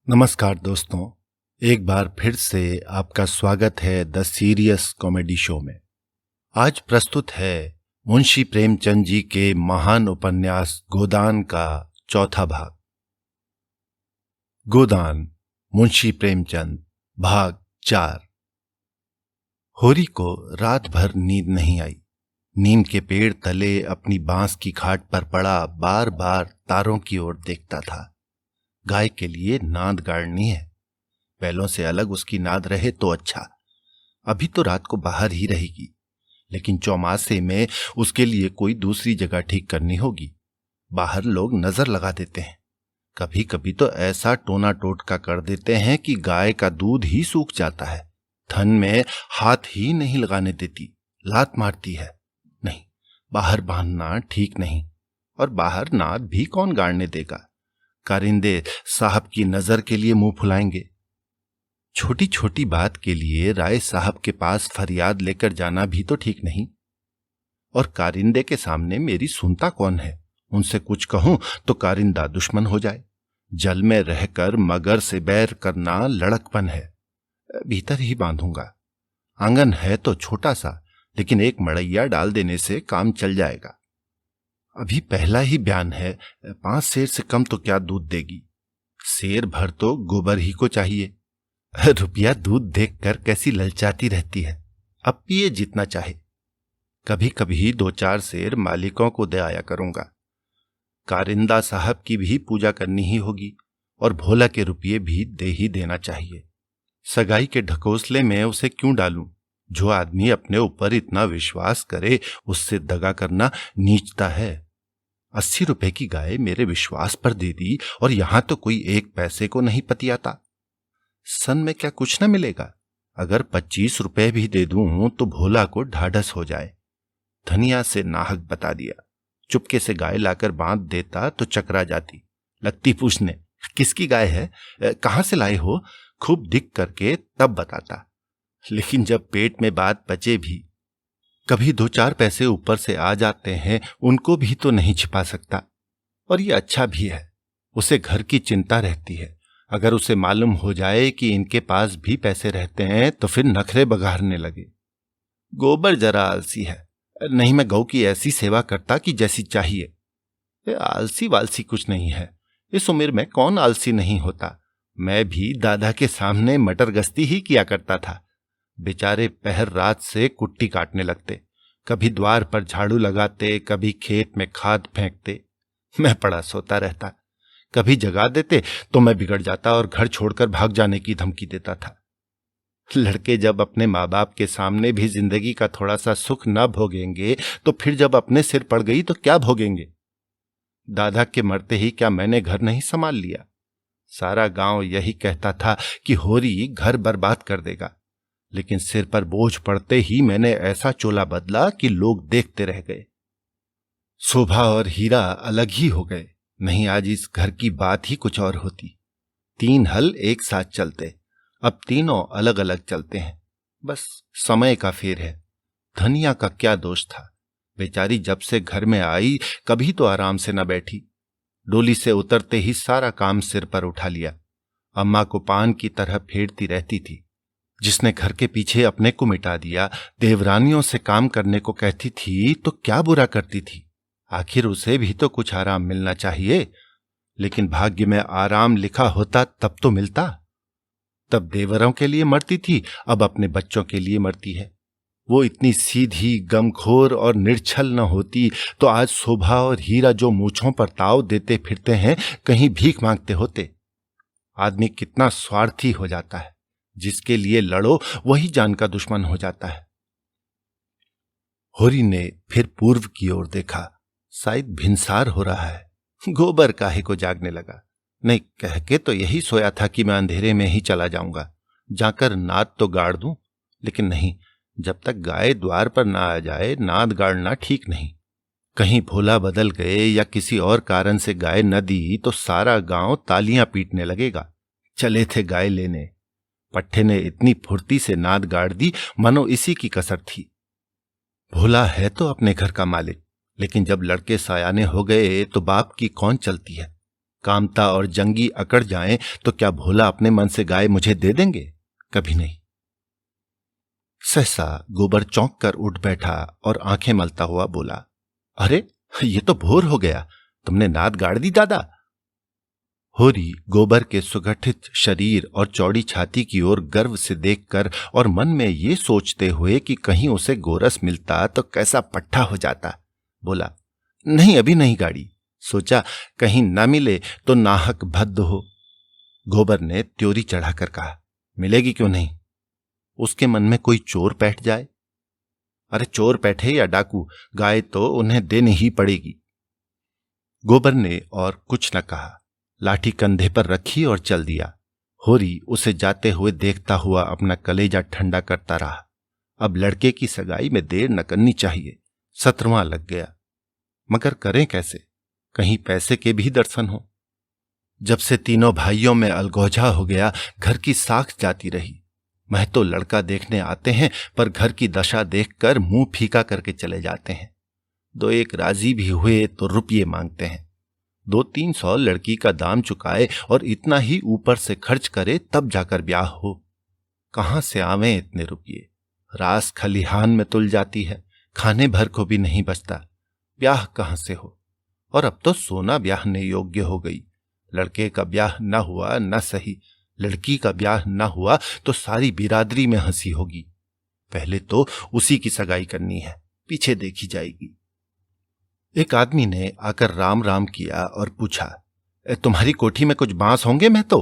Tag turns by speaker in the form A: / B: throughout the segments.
A: नमस्कार दोस्तों, एक बार फिर से आपका स्वागत है द सीरियस कॉमेडी शो में। आज प्रस्तुत है मुंशी प्रेमचंद जी के महान उपन्यास गोदान का चौथा भाग। गोदान मुंशी प्रेमचंद भाग 4। होरी को रात भर नींद नहीं आई। नीम के पेड़ तले अपनी बांस की खाट पर पड़ा बार बार तारों की ओर देखता था। गाय के लिए नाद गाड़नी है, बैलों से अलग उसकी नाद रहे तो अच्छा। अभी तो रात को बाहर ही रहेगी, लेकिन चौमासे में उसके लिए कोई दूसरी जगह ठीक करनी होगी। बाहर लोग नजर लगा देते हैं, कभी कभी तो ऐसा टोना टोटका कर देते हैं कि गाय का दूध ही सूख जाता है। थन में हाथ ही नहीं लगाने देती, लात मारती है। नहीं, बाहर बांधना ठीक नहीं, और बाहर नाद भी कौन गाड़ने देगा। कारिंदे साहब की नजर के लिए मुंह फुलाएंगे। छोटी छोटी बात के लिए राय साहब के पास फरियाद लेकर जाना भी तो ठीक नहीं। और कारिंदे के सामने मेरी सुनता कौन है। उनसे कुछ कहूं तो कारिंदा दुश्मन हो जाए। जल में रहकर मगर से बैर करना लड़कपन है। भीतर ही बांधूंगा। आंगन है तो छोटा सा, लेकिन एक मड़ैया डाल देने से काम चल जाएगा। अभी पहला ही बयान है, 5 सेर से कम तो क्या दूध देगी। सेर भर तो गोबर ही को चाहिए। रुपया दूध देखकर कैसी ललचाती रहती है। अब पिए जितना चाहे। कभी कभी 2-4 सेर मालिकों को दे आया करूंगा। कारिंदा साहब की भी पूजा करनी ही होगी, और भोला के रुपये भी दे ही देना चाहिए। सगाई के ढकोसले में उसे क्यों डालूं। जो आदमी अपने ऊपर इतना विश्वास करे, उससे दगा करना नीचता है। 80 रुपए की गाय मेरे विश्वास पर दे दी, और यहां तो कोई 1 पैसे को नहीं पतियाता। सन में क्या कुछ न मिलेगा। अगर 25 रुपए भी दे दूं तो भोला को ढाढ़स हो जाए। धनिया से नाहक बता दिया। चुपके से गाय लाकर बांध देता तो चकरा जाती। लगती पूछने, किसकी गाय है, कहां से लाए हो। खूब दिख करके तब बताता। लेकिन जब पेट में बात बचे भी, कभी 2-4 पैसे ऊपर से आ जाते हैं, उनको भी तो नहीं छिपा सकता। और ये अच्छा भी है, उसे घर की चिंता रहती है। अगर उसे मालूम हो जाए कि इनके पास भी पैसे रहते हैं तो फिर नखरे बघारने लगे। गोबर जरा आलसी है। नहीं, मैं गौ की ऐसी सेवा करता कि जैसी चाहिए। आलसी वालसी कुछ नहीं है। इस उम्र में कौन आलसी नहीं होता। मैं भी दादा के सामने मटर गश्ती ही किया करता था। बेचारे पहर रात से कुट्टी काटने लगते, कभी द्वार पर झाड़ू लगाते, कभी खेत में खाद फेंकते। मैं पड़ा सोता रहता। कभी जगा देते तो मैं बिगड़ जाता और घर छोड़कर भाग जाने की धमकी देता था। लड़के जब अपने माँ बाप के सामने भी जिंदगी का थोड़ा सा सुख न भोगेंगे, तो फिर जब अपने सिर पड़ गई तो क्या भोगेंगे। दादा के मरते ही क्या मैंने घर नहीं संभाल लिया। सारा गांव यही कहता था कि होरी घर बर्बाद कर देगा, लेकिन सिर पर बोझ पड़ते ही मैंने ऐसा चोला बदला कि लोग देखते रह गए। शोभा और हीरा अलग ही हो गए, नहीं आज इस घर की बात ही कुछ और होती। 3 हल एक साथ चलते, अब तीनों अलग अलग चलते हैं। बस समय का फेर है। धनिया का क्या दोष था। बेचारी जब से घर में आई कभी तो आराम से न बैठी। डोली से उतरते ही सारा काम सिर पर उठा लिया। अम्मा को पान की तरह फेरती रहती थी। जिसने घर के पीछे अपने को मिटा दिया, देवरानियों से काम करने को कहती थी तो क्या बुरा करती थी। आखिर उसे भी तो कुछ आराम मिलना चाहिए। लेकिन भाग्य में आराम लिखा होता तब तो मिलता। तब देवरों के लिए मरती थी, अब अपने बच्चों के लिए मरती है। वो इतनी सीधी, गमखोर और निर्छल न होती तो आज शोभा और हीरा जो मूंछों पर ताव देते फिरते हैं, कहीं भीख मांगते होते। आदमी कितना स्वार्थी हो जाता है। जिसके लिए लड़ो वही जान का दुश्मन हो जाता है। होरी ने फिर पूर्व की ओर देखा। शायद भिनसार हो रहा है। गोबर काहे को जागने लगा। नहीं, कह के तो यही सोया था कि मैं अंधेरे में ही चला जाऊंगा, जाकर नाद तो गाड़ दूं। लेकिन नहीं, जब तक गाय द्वार पर ना आ जाए नाद गाड़ना ठीक नहीं। कहीं भोला बदल गए या किसी और कारण से गाय न दी तो सारा गांव तालियां पीटने लगेगा। चले थे गाय लेने। पट्टे ने इतनी फुर्ती से नाद गाड़ दी मानो इसी की कसर थी। भोला है तो अपने घर का मालिक, लेकिन जब लड़के सयाने हो गए तो बाप की कौन चलती है। कामता और जंगी अकड़ जाएं तो क्या भोला अपने मन से गाय मुझे दे देंगे? कभी नहीं। सहसा गोबर चौंक कर उठ बैठा और आंखें मलता हुआ बोला, अरे ये तो भोर हो गया, तुमने नाद गाड़ दी दादा। होरी गोबर के सुगठित शरीर और चौड़ी छाती की ओर गर्व से देखकर और मन में ये सोचते हुए कि कहीं उसे गोरस मिलता तो कैसा पट्टा हो जाता, बोला, नहीं अभी नहीं गाड़ी, सोचा कहीं ना मिले तो नाहक भद्द हो। गोबर ने त्योरी चढ़ाकर कहा, मिलेगी क्यों नहीं? उसके मन में कोई चोर बैठ जाए। अरे चोर बैठे या डाकू, गाय तो उन्हें देनी ही पड़ेगी। गोबर ने और कुछ न कहा, लाठी कंधे पर रखी और चल दिया। होरी उसे जाते हुए देखता हुआ अपना कलेजा ठंडा करता रहा। अब लड़के की सगाई में देर न करनी चाहिए। 17वां लग गया, मगर करें कैसे? कहीं पैसे के भी दर्शन हो। जब से तीनों भाइयों में अलगोजा हो गया, घर की साख जाती रही। महतो लड़का देखने आते हैं पर घर की दशा देखकर मुंह फीका करके चले जाते हैं। 2-1 राजी भी हुए तो रुपये मांगते हैं। 200-300 लड़की का दाम चुकाए और इतना ही ऊपर से खर्च करे तब जाकर ब्याह हो। कहां से आवें इतने रुपये? रास खलिहान में तुल जाती है, खाने भर को भी नहीं बचता। ब्याह कहां से हो? और अब तो सोना ब्याहने योग्य हो गई। लड़के का ब्याह न हुआ न सही, लड़की का ब्याह न हुआ तो सारी बिरादरी में हंसी होगी। पहले तो उसी की सगाई करनी है, पीछे देखी जाएगी। एक आदमी ने आकर राम राम किया और पूछा, तुम्हारी कोठी में कुछ बांस होंगे? मैं तो।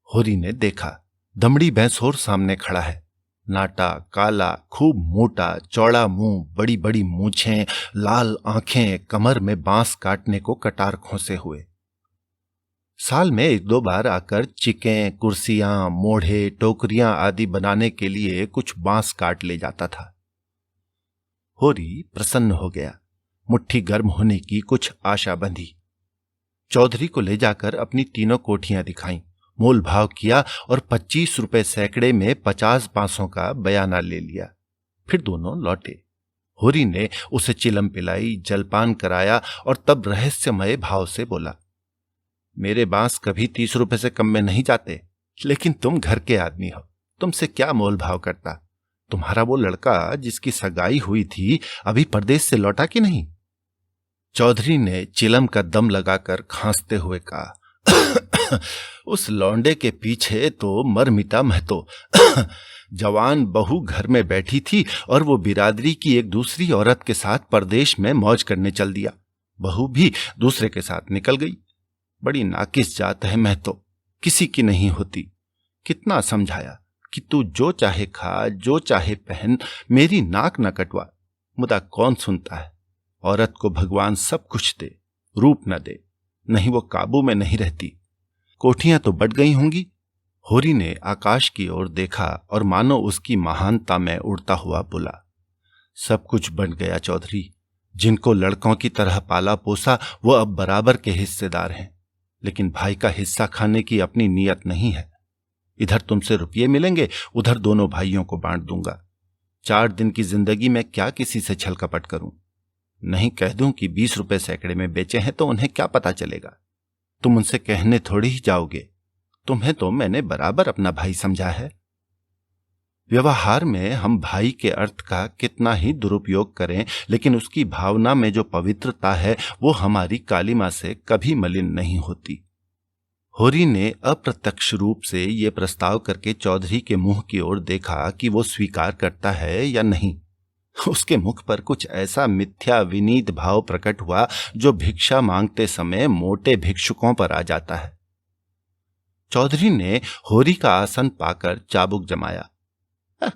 A: होरी ने देखा, दमड़ी भैंसोर सामने खड़ा है, नाटा काला, खूब मोटा, चौड़ा मुंह, बड़ी बड़ी मूछें, लाल आंखें, कमर में बांस काटने को कटार खोसे हुए। साल में 1-2 बार आकर चिकें, कुर्सियां, मोढ़े, टोकरियां आदि बनाने के लिए कुछ बांस काट ले जाता था। होरी प्रसन्न हो गया, मुट्ठी गर्म होने की कुछ आशा बंधी। चौधरी को ले जाकर अपनी तीनों कोठियां दिखाईं, मोल भाव किया और 25 रुपए सैकड़े में 50 बांसों का बयाना ले लिया। फिर दोनों लौटे। होरी ने उसे चिलम पिलाई, जलपान कराया और तब रहस्यमय भाव से बोला, मेरे बांस कभी 30 रुपए से कम में नहीं जाते, लेकिन तुम घर के आदमी हो, तुमसे क्या मोल भाव करता? तुम्हारा वो लड़का जिसकी सगाई हुई थी अभी परदेश से लौटा कि नहीं? चौधरी ने चिलम का दम लगाकर खांसते हुए कहा, उस लौंडे के पीछे तो मर मिटा महतो। जवान बहू घर में बैठी थी और वो बिरादरी की एक दूसरी औरत के साथ परदेश में मौज करने चल दिया। बहू भी दूसरे के साथ निकल गई। बड़ी नाकिस जात है महतो, किसी की नहीं होती। कितना समझाया कि तू जो चाहे खा, जो चाहे पहन, मेरी नाक न कटवा, मुदा कौन सुनता है? औरत को भगवान सब कुछ दे, रूप न दे, नहीं वो काबू में नहीं रहती। कोठियां तो बढ़ गई होंगी। होरी ने आकाश की ओर देखा और मानो उसकी महानता में उड़ता हुआ बोला, सब कुछ बन गया चौधरी। जिनको लड़कों की तरह पाला पोसा वो अब बराबर के हिस्सेदार हैं, लेकिन भाई का हिस्सा खाने की अपनी नीयत नहीं है। इधर तुमसे रुपये मिलेंगे, उधर दोनों भाइयों को बांट दूंगा। 4 दिन की जिंदगी में क्या किसी से छल कपट करूं? नहीं कह दूं कि 20 रुपए सैकड़े में बेचे हैं तो उन्हें क्या पता चलेगा? तुम उनसे कहने थोड़ी ही जाओगे। तुम्हें तो मैंने बराबर अपना भाई समझा है। व्यवहार में हम भाई के अर्थ का कितना ही दुरुपयोग करें, लेकिन उसकी भावना में जो पवित्रता है वो हमारी कालिमा से कभी मलिन नहीं होती। होरी ने अप्रत्यक्ष रूप से ये प्रस्ताव करके चौधरी के मुंह की ओर देखा कि वो स्वीकार करता है या नहीं। उसके मुख पर कुछ ऐसा मिथ्या विनीत भाव प्रकट हुआ जो भिक्षा मांगते समय मोटे भिक्षुकों पर आ जाता है। चौधरी ने होरी का आसन पाकर चाबुक जमाया,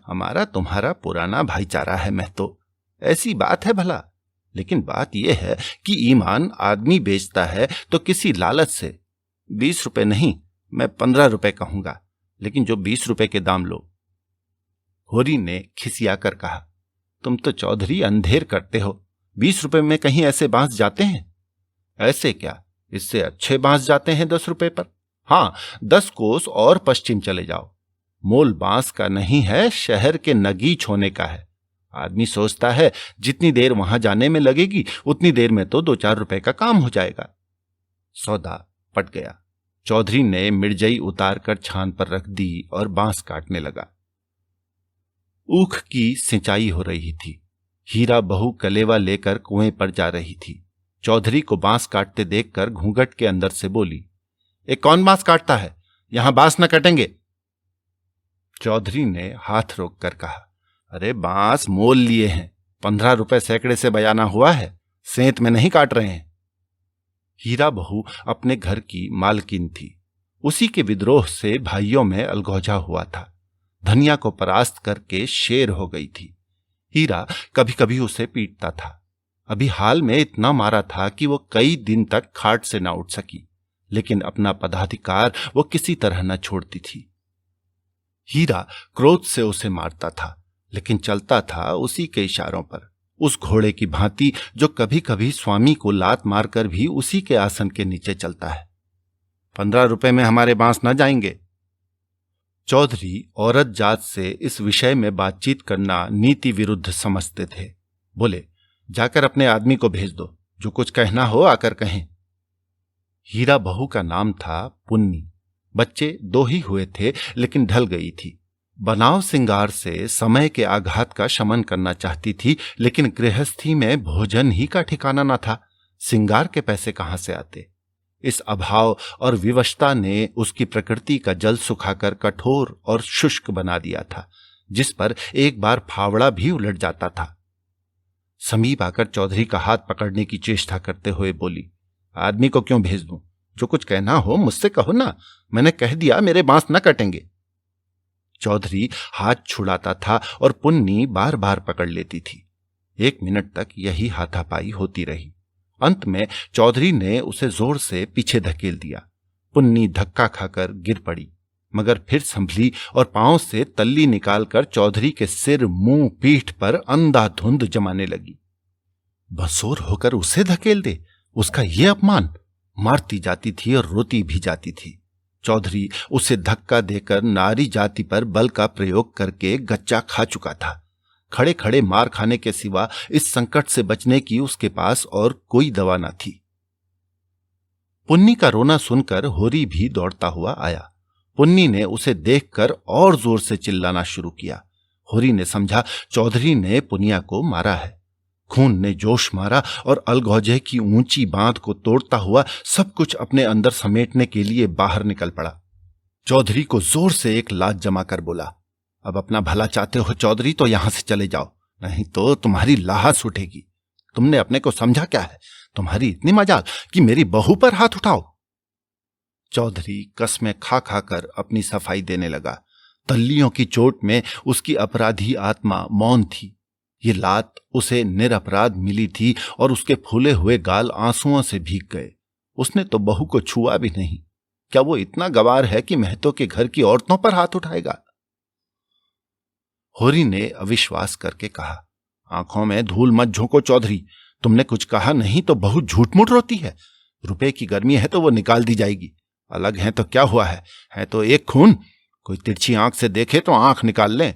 A: हमारा तुम्हारा पुराना भाईचारा है महतो, ऐसी बात है भला। लेकिन बात यह है कि ईमान आदमी बेचता है तो किसी लालच से। 20 रुपए नहीं, मैं 15 रुपए कहूंगा, लेकिन जो 20 रुपए के दाम लो। होरी ने खिसियाकर कहा, तुम तो चौधरी अंधेर करते हो। 20 रुपए में कहीं ऐसे बांस जाते हैं? ऐसे क्या, इससे अच्छे बांस जाते हैं 10 रुपए पर। हां, 10 कोस और पश्चिम चले जाओ। मोल बांस का नहीं है, शहर के नगीच होने का है। आदमी सोचता है जितनी देर वहां जाने में लगेगी उतनी देर में तो 2-4 रुपए का काम हो जाएगा। सौदा पट गया। चौधरी ने मिर्जई उतारकर छान पर रख दी और बांस काटने लगा। ऊख की सिंचाई हो रही थी। हीरा बहू कलेवा लेकर कुएं पर जा रही थी। चौधरी को बांस काटते देखकर घूंघट के अंदर से बोली, "एक कौन बांस काटता है? यहां बांस न कटेंगे।" चौधरी ने हाथ रोककर कहा, "अरे बांस मोल लिए हैं, 15 रुपए सैकड़े से बयाना हुआ है, सेंत में नहीं काट रहे हैं।" हीरा बहू अपने घर की मालकिन थी। उसी के विद्रोह से भाइयों में अलगौजा हुआ था। धनिया को परास्त करके शेर हो गई थी। हीरा कभी कभी उसे पीटता था। अभी हाल में इतना मारा था कि वो कई दिन तक खाट से ना उठ सकी, लेकिन अपना पदाधिकार वो किसी तरह न छोड़ती थी। हीरा क्रोध से उसे मारता था, लेकिन चलता था उसी के इशारों पर, उस घोड़े की भांति जो कभी कभी स्वामी को लात मारकर भी उसी के आसन के नीचे चलता है। 15 रुपए में हमारे बांस न जाएंगे। चौधरी औरत जात से इस विषय में बातचीत करना नीति विरुद्ध समझते थे। बोले, "जाकर अपने आदमी को भेज दो, जो कुछ कहना हो आकर कहें।" हीरा बहू का नाम था पुन्नी। बच्चे 2 ही हुए थे, लेकिन ढल गई थी। बनाव सिंगार से समय के आघात का शमन करना चाहती थी, लेकिन गृहस्थी में भोजन ही का ठिकाना न था। सिंगार के पैसे कहां से आते? इस अभाव और विवशता ने उसकी प्रकृति का जल सुखाकर कठोर और शुष्क बना दिया था, जिस पर एक बार फावड़ा भी उलट जाता था। समीप आकर चौधरी का हाथ पकड़ने की चेष्टा करते हुए बोली, "आदमी को क्यों भेज दूं? जो कुछ कहना हो मुझसे कहो ना, मैंने कह दिया मेरे बांस न कटेंगे।" चौधरी हाथ छुड़ाता था और पुन्नी बार बार पकड़ लेती थी। 1 मिनट तक यही हाथापाई होती रही। अंत में चौधरी ने उसे जोर से पीछे धकेल दिया। पुन्नी धक्का खाकर गिर पड़ी, मगर फिर संभली और पांव से तल्ली निकालकर चौधरी के सिर, मुंह, पीठ पर अंधाधुंध जमाने लगी। बसोर होकर उसे धकेल दे, उसका ये अपमान! मारती जाती थी और रोती भी जाती थी। चौधरी उसे धक्का देकर नारी जाति पर बल का प्रयोग करके गच्चा खा चुका था। खड़े खड़े मार खाने के सिवा इस संकट से बचने की उसके पास और कोई दवा न थी। पुन्नी का रोना सुनकर होरी भी दौड़ता हुआ आया। पुन्नी ने उसे देखकर और जोर से चिल्लाना शुरू किया। होरी ने समझा चौधरी ने पुनिया को मारा है। खून ने जोश मारा और अलगौजे की ऊंची बांध को तोड़ता हुआ सब कुछ अपने अंदर समेटने के लिए बाहर निकल पड़ा। चौधरी को जोर से एक लात जमा कर बोला, "अब अपना भला चाहते हो चौधरी, तो यहां से चले जाओ, नहीं तो तुम्हारी लाहस उठेगी। तुमने अपने को समझा क्या है? तुम्हारी इतनी मजाल कि मेरी बहू पर हाथ उठाओ।" चौधरी कसमें खा खाकर अपनी सफाई देने लगा। तल्लियों की चोट में उसकी अपराधी आत्मा मौन थी। ये लात उसे निरपराध मिली थी और उसके फूले हुए गाल आंसुओं से भीग गए। उसने तो बहू को छुआ भी नहीं। क्या वो इतना गवार है कि महतो के घर की औरतों पर हाथ उठाएगा? होरी ने अविश्वास करके कहा, "आंखों में धूल मत झोंको चौधरी, तुमने कुछ कहा नहीं तो बहुत झूठ मूठ रोती है। रुपए की गर्मी है तो वो निकाल दी जाएगी। अलग है तो क्या हुआ है तो एक खून। कोई तिरछी आंख से देखे तो आंख निकाल लें।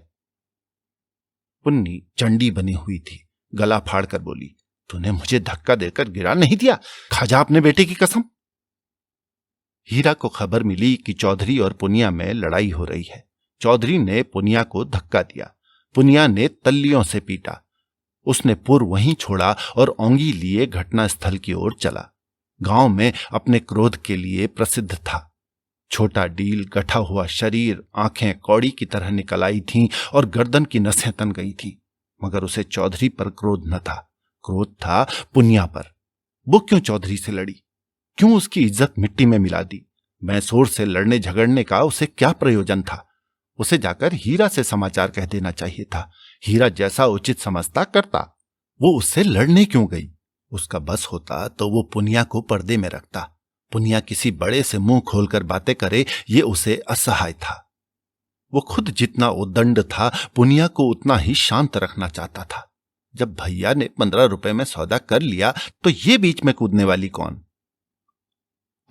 A: पुन्नी चंडी बनी हुई थी, गला फाड़कर बोली, "तूने मुझे धक्का देकर गिरा नहीं दिया, खा जा अपने बेटे की कसम।" हीरा को खबर मिली कि चौधरी और पुनिया में लड़ाई हो रही है। चौधरी ने पुनिया को धक्का दिया। पुनिया ने तल्लियों से पीटा। उसने पुर वहीं छोड़ा और औंगी लिए घटना स्थल की ओर चला। गांव में अपने क्रोध के लिए प्रसिद्ध था। छोटा डील, गठा हुआ शरीर, आंखें कौड़ी की तरह निकल आई थीं और गर्दन की नसें तन गई थीं, मगर उसे चौधरी पर क्रोध न था। क्रोध था पुनिया पर। वो क्यों चौधरी से लड़ी? क्यों उसकी इज्जत मिट्टी में मिला दी? मैसूर से लड़ने झगड़ने का उसे क्या प्रयोजन था? उसे जाकर हीरा से समाचार कह देना चाहिए था। हीरा जैसा उचित समझता करता। वो उससे लड़ने क्यों गई? उसका बस होता तो वो पुनिया को पर्दे में रखता। पुनिया किसी बड़े से मुंह खोलकर बातें करे, ये उसे असहाय था। वो खुद जितना उद्दंड था, पुनिया को उतना ही शांत रखना चाहता था। जब भैया ने 15 रुपए में सौदा कर लिया तो ये बीच में कूदने वाली कौन?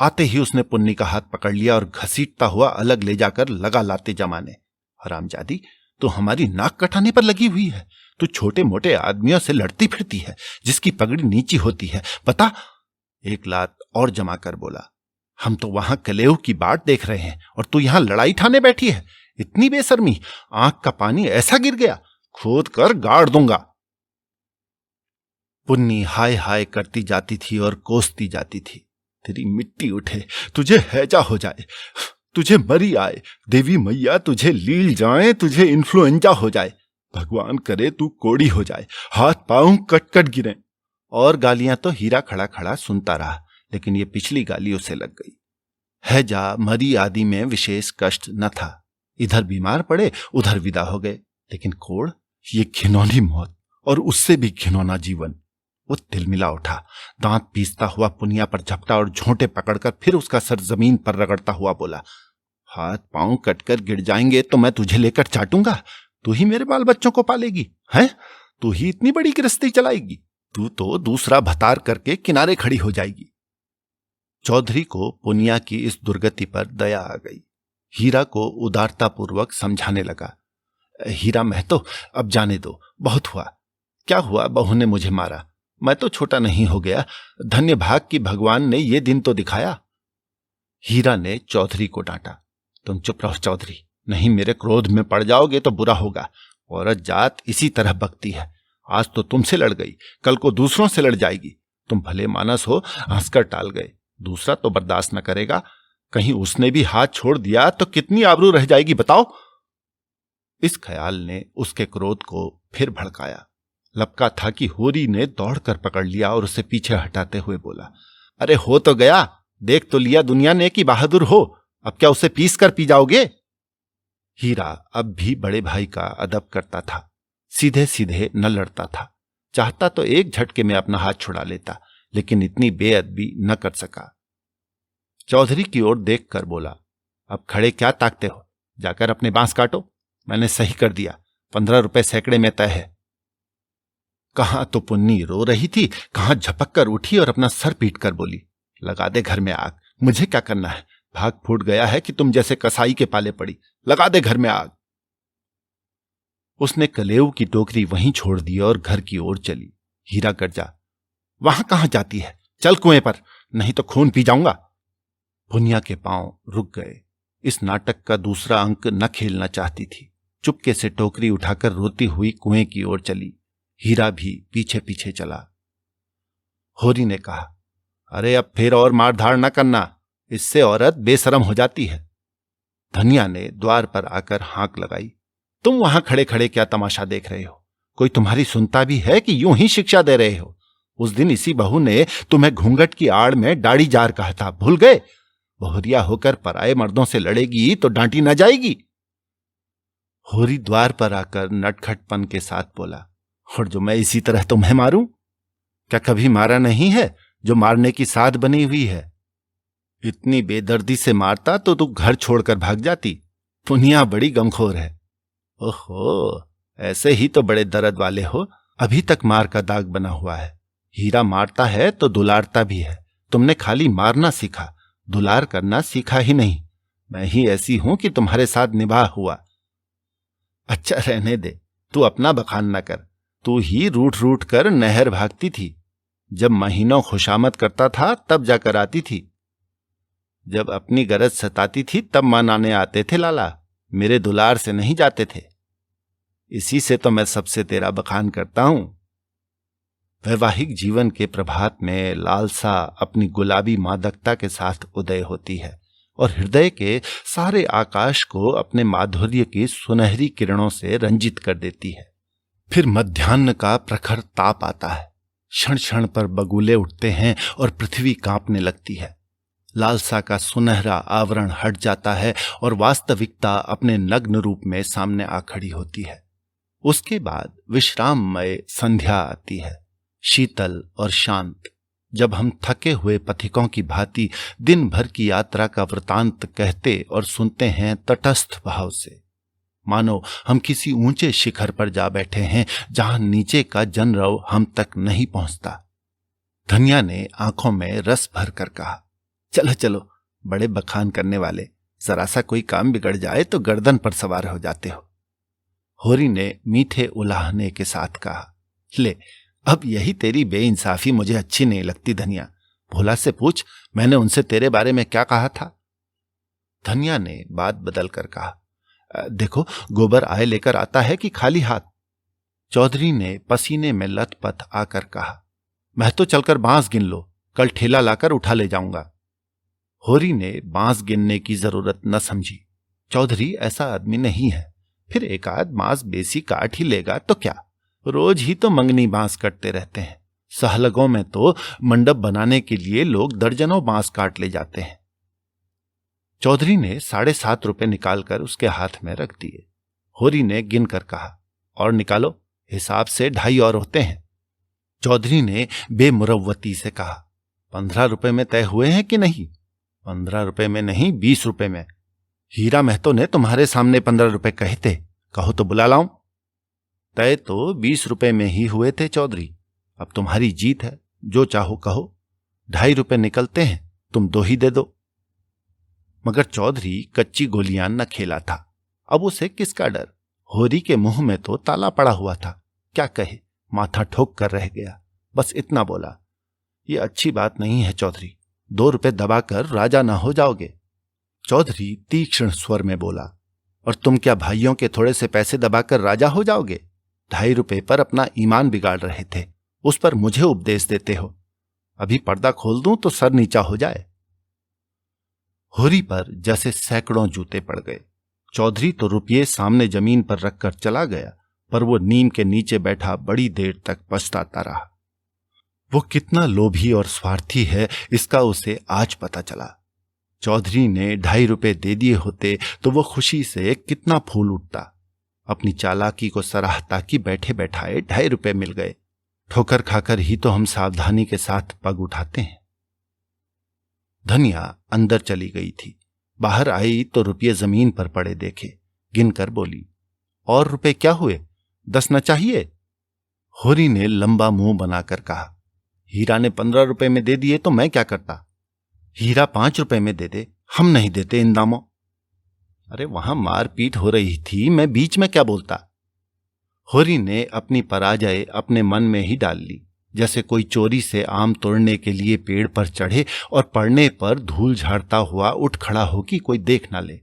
A: आते ही उसने पुन्नी का हाथ पकड़ लिया और घसीटता हुआ अलग ले जाकर लगा लाते जमाने। हरामजादी, तो हमारी नाक कटाने पर लगी हुई है। तू छोटे मोटे आदमियों से लड़ती फिरती है, जिसकी पगड़ी नीची होती है, पता? एक लात और जमा कर बोला। हम तो वहां कलेव की बाट देख रहे हैं और तू यहां लड़ाई ठाने बैठी है। इतनी बेशर्मी, आंख का पानी ऐसा गिर गया, खोद कर गाड़ दूंगा। पुन्नी हाय हाय करती जाती थी और कोसती जाती थी। तेरी मिट्टी उठे, तुझे हैजा हो जाए, तुझे मरी आए, देवी मैया तुझे लील जाए, तुझे इन्फ्लुएंजा हो जाए, भगवान करे तू कोड़ी हो जाए, हाथ पांव कट कट गिरे। और गालियां तो हीरा खड़ा खड़ा सुनता रहा, लेकिन ये पिछली गाली उसे लग गई। हैजा मरी आदि में विशेष कष्ट न था। इधर बीमार पड़े, उधर विदा हो गए, लेकिन कोड़, ये घिनौनी मौत और उससे भी घिनौना जीवन। वो तिलमिला उठा, दांत पीसता हुआ पुनिया पर झपटा और झोंटे पकड़कर फिर उसका सर जमीन पर रगड़ता हुआ बोला, हाथ पांव कटकर गिर जाएंगे तो मैं तुझे लेकर चाटूंगा। तू ही मेरे बाल बच्चों को पालेगी, हैं? तू ही इतनी बड़ी गृहस्थी चलाएगी? तू तो दूसरा भतार करके किनारे खड़ी हो जाएगी। चौधरी को पुनिया की इस दुर्गति पर दया आ गई। हीरा को उदारतापूर्वक समझाने लगा, हीरा महतो, अब जाने दो, बहुत हुआ। क्या हुआ, बहू ने मुझे मारा, मैं तो छोटा नहीं हो गया। धन्य भाग की भगवान ने ये दिन तो दिखाया। हीरा ने चौधरी को डांटा, तुम चुप रहो चौधरी, नहीं मेरे क्रोध में पड़ जाओगे तो बुरा होगा। औरत जात इसी तरह बकती है। आज तो तुमसे लड़ गई, कल को दूसरों से लड़ जाएगी। तुम भले मानस हो, हंसकर टाल गए, दूसरा तो बर्दाश्त न करेगा। कहीं उसने भी हाथ छोड़ दिया तो कितनी आबरू रह जाएगी बताओ। इस ख्याल ने उसके क्रोध को फिर भड़काया। लपका था कि होरी ने दौड़कर पकड़ लिया और उसे पीछे हटाते हुए बोला, अरे हो तो गया, देख तो लिया दुनिया ने कि बहादुर हो, अब क्या उसे पीस कर पी जाओगे? हीरा अब भी बड़े भाई का अदब करता था, सीधे सीधे न लड़ता था। चाहता तो एक झटके में अपना हाथ छुड़ा लेता, लेकिन इतनी बेअदबी न कर सका। चौधरी की ओर देखकर बोला, अब खड़े क्या ताकते हो, जाकर अपने बांस काटो, मैंने सही कर दिया, 15 रुपए सैकड़े में तय है। कहां तो पुन्नी रो रही थी, कहां झपक कर उठी और अपना सर पीट कर बोली, लगा दे घर में आग, मुझे क्या करना है, भाग फूट गया है कि तुम जैसे कसाई के पाले पड़ी, लगा दे घर में आग। उसने कलेव की टोकरी वहीं छोड़ दी और घर की ओर चली। हीरा गर्जा, वहां कहां जाती है, चल कुएं पर, नहीं तो खून पी जाऊंगा। पुनिया के पांव रुक गए। इस नाटक का दूसरा अंक न खेलना चाहती थी। चुपके से टोकरी उठाकर रोती हुई कुएं की ओर चली। हीरा भी पीछे पीछे चला। होरी ने कहा, अरे अब फिर और मारधाड़ न करना, इससे औरत बेशरम हो जाती है। धनिया ने द्वार पर आकर हांक लगाई, तुम वहां खड़े खड़े क्या तमाशा देख रहे हो, कोई तुम्हारी सुनता भी है कि यूं ही शिक्षा दे रहे हो? उस दिन इसी बहू ने तुम्हें घूंघट की आड़ में दाढ़ी जार कहा था, भूल गए? बहुरिया होकर पराये मर्दों से लड़ेगी तो डांटी न जाएगी। होरी द्वार पर आकर नटखटपन के साथ बोला, और जो मैं इसी तरह तुम्हें मारूं? क्या कभी मारा नहीं है जो मारने की साध बनी हुई है? इतनी बेदर्दी से मारता तो तू घर छोड़कर भाग जाती। पुनिया बड़ी गमखोर है। ओहो, ऐसे ही तो बड़े दर्द वाले हो, अभी तक मार का दाग बना हुआ है। हीरा मारता है तो दुलारता भी है। तुमने खाली मारना सीखा, दुलार करना सीखा ही नहीं। मैं ही ऐसी हूं कि तुम्हारे साथ निभाह हुआ। अच्छा रहने दे, तू अपना बखान न कर। तू ही रूठ रूठ कर नहर भागती थी। जब महीनों खुशामद करता था तब जाकर आती थी। जब अपनी गरज सताती थी तब मनाने आते थे लाला, मेरे दुलार से नहीं जाते थे। इसी से तो मैं सबसे तेरा बखान करता हूं। वैवाहिक जीवन के प्रभात में लालसा अपनी गुलाबी मादकता के साथ उदय होती है और हृदय के सारे आकाश को अपने माधुर्य की सुनहरी किरणों से रंजित कर देती है। फिर मध्याह्न का प्रखर ताप आता है। क्षण क्षण पर बगुले उठते हैं और पृथ्वी कांपने लगती है। लालसा का सुनहरा आवरण हट जाता है और वास्तविकता अपने नग्न रूप में सामने आ खड़ी होती है। उसके बाद विश्राममय संध्या आती है, शीतल और शांत, जब हम थके हुए पथिकों की भांति दिन भर की यात्रा का वृतांत कहते और सुनते हैं तटस्थ भाव से, मानो हम किसी ऊंचे शिखर पर जा बैठे हैं जहां नीचे का जनरव हम तक नहीं पहुंचता। धनिया ने आंखों में रस भर कर कहा, चलो चलो बड़े बखान करने वाले, जरा सा कोई काम बिगड़ जाए तो गर्दन पर सवार हो जाते हो। होरी ने मीठे उलाहने के साथ कहा, ले अब यही तेरी बेइंसाफी मुझे अच्छी नहीं लगती धनिया। भोला से पूछ, मैंने उनसे तेरे बारे में क्या कहा था? धनिया ने बात बदल कर कहा, देखो गोबर आए लेकर आता है कि खाली हाथ? चौधरी ने पसीने में लथपथ आकर कहा, मैं तो चलकर बांस गिन लो, कल ठेला लाकर उठा ले जाऊंगा। होरी ने बांस गिनने की जरूरत न समझी। चौधरी ऐसा आदमी नहीं है, फिर एक आध बांस बेसी काट ही लेगा तो क्या, रोज ही तो मंगनी बांस कटते रहते हैं। सहलगों में तो मंडप बनाने के लिए लोग दर्जनों बांस काट ले जाते हैं। चौधरी ने 7.5 रुपए निकालकर उसके हाथ में रख दिए। होरी ने गिन कर कहा, और निकालो, हिसाब से 2.5 और होते हैं। चौधरी ने बेमुरव्वती से कहा, 15 रुपए में तय हुए हैं कि नहीं? 15 रुपए में नहीं, 20 रुपए में। हीरा महतो ने तुम्हारे सामने 15 रुपए कहे थे, कहो तो बुला लाऊं। तय तो 20 रुपए में ही हुए थे चौधरी, अब तुम्हारी जीत है, जो चाहो कहो। 2.5 रुपए निकलते हैं, तुम 2 ही दे दो। मगर चौधरी कच्ची गोलियां न खेला था, अब उसे किसका डर? होरी के मुंह में तो ताला पड़ा हुआ था, क्या कहे, माथा ठोक कर रह गया। बस इतना बोला, ये अच्छी बात नहीं है चौधरी, 2 रुपए दबाकर राजा ना हो जाओगे। चौधरी तीक्ष्ण स्वर में बोला, और तुम क्या भाइयों के थोड़े से पैसे दबाकर राजा हो जाओगे? 2.5 रुपए पर अपना ईमान बिगाड़ रहे थे, उस पर मुझे उपदेश देते हो। अभी पर्दा खोल दूं तो सर नीचा हो जाए। होरी पर जैसे सैकड़ों जूते पड़ गए। चौधरी तो रुपये सामने जमीन पर रखकर चला गया, पर वो नीम के नीचे बैठा बड़ी देर तक पछताता रहा। वो कितना लोभी और स्वार्थी है, इसका उसे आज पता चला। चौधरी ने 2.5 रुपए दे दिए होते तो वो खुशी से कितना फूल उठता। अपनी चालाकी को सराहता कि बैठे बैठाए 2.5 रुपए मिल गए। ठोकर खाकर ही तो हम सावधानी के साथ पग उठाते हैं। धनिया अंदर चली गई थी। बाहर आई तो रुपये जमीन पर पड़े देखे, गिनकर बोली, और रुपए क्या हुए? 10 न चाहिए? होरी ने लंबा मुंह बनाकर कहा, हीरा ने 15 रुपए में दे दिए तो मैं क्या करता? हीरा 5 रुपए में दे दे, हम नहीं देते इन दामों। अरे वहां मारपीट हो रही थी, मैं बीच में क्या बोलता? होरी ने अपनी पराजय अपने मन में ही डाल ली, जैसे कोई चोरी से आम तोड़ने के लिए पेड़ पर चढ़े और पड़ने पर धूल झाड़ता हुआ उठ खड़ा हो कि कोई देख ना ले।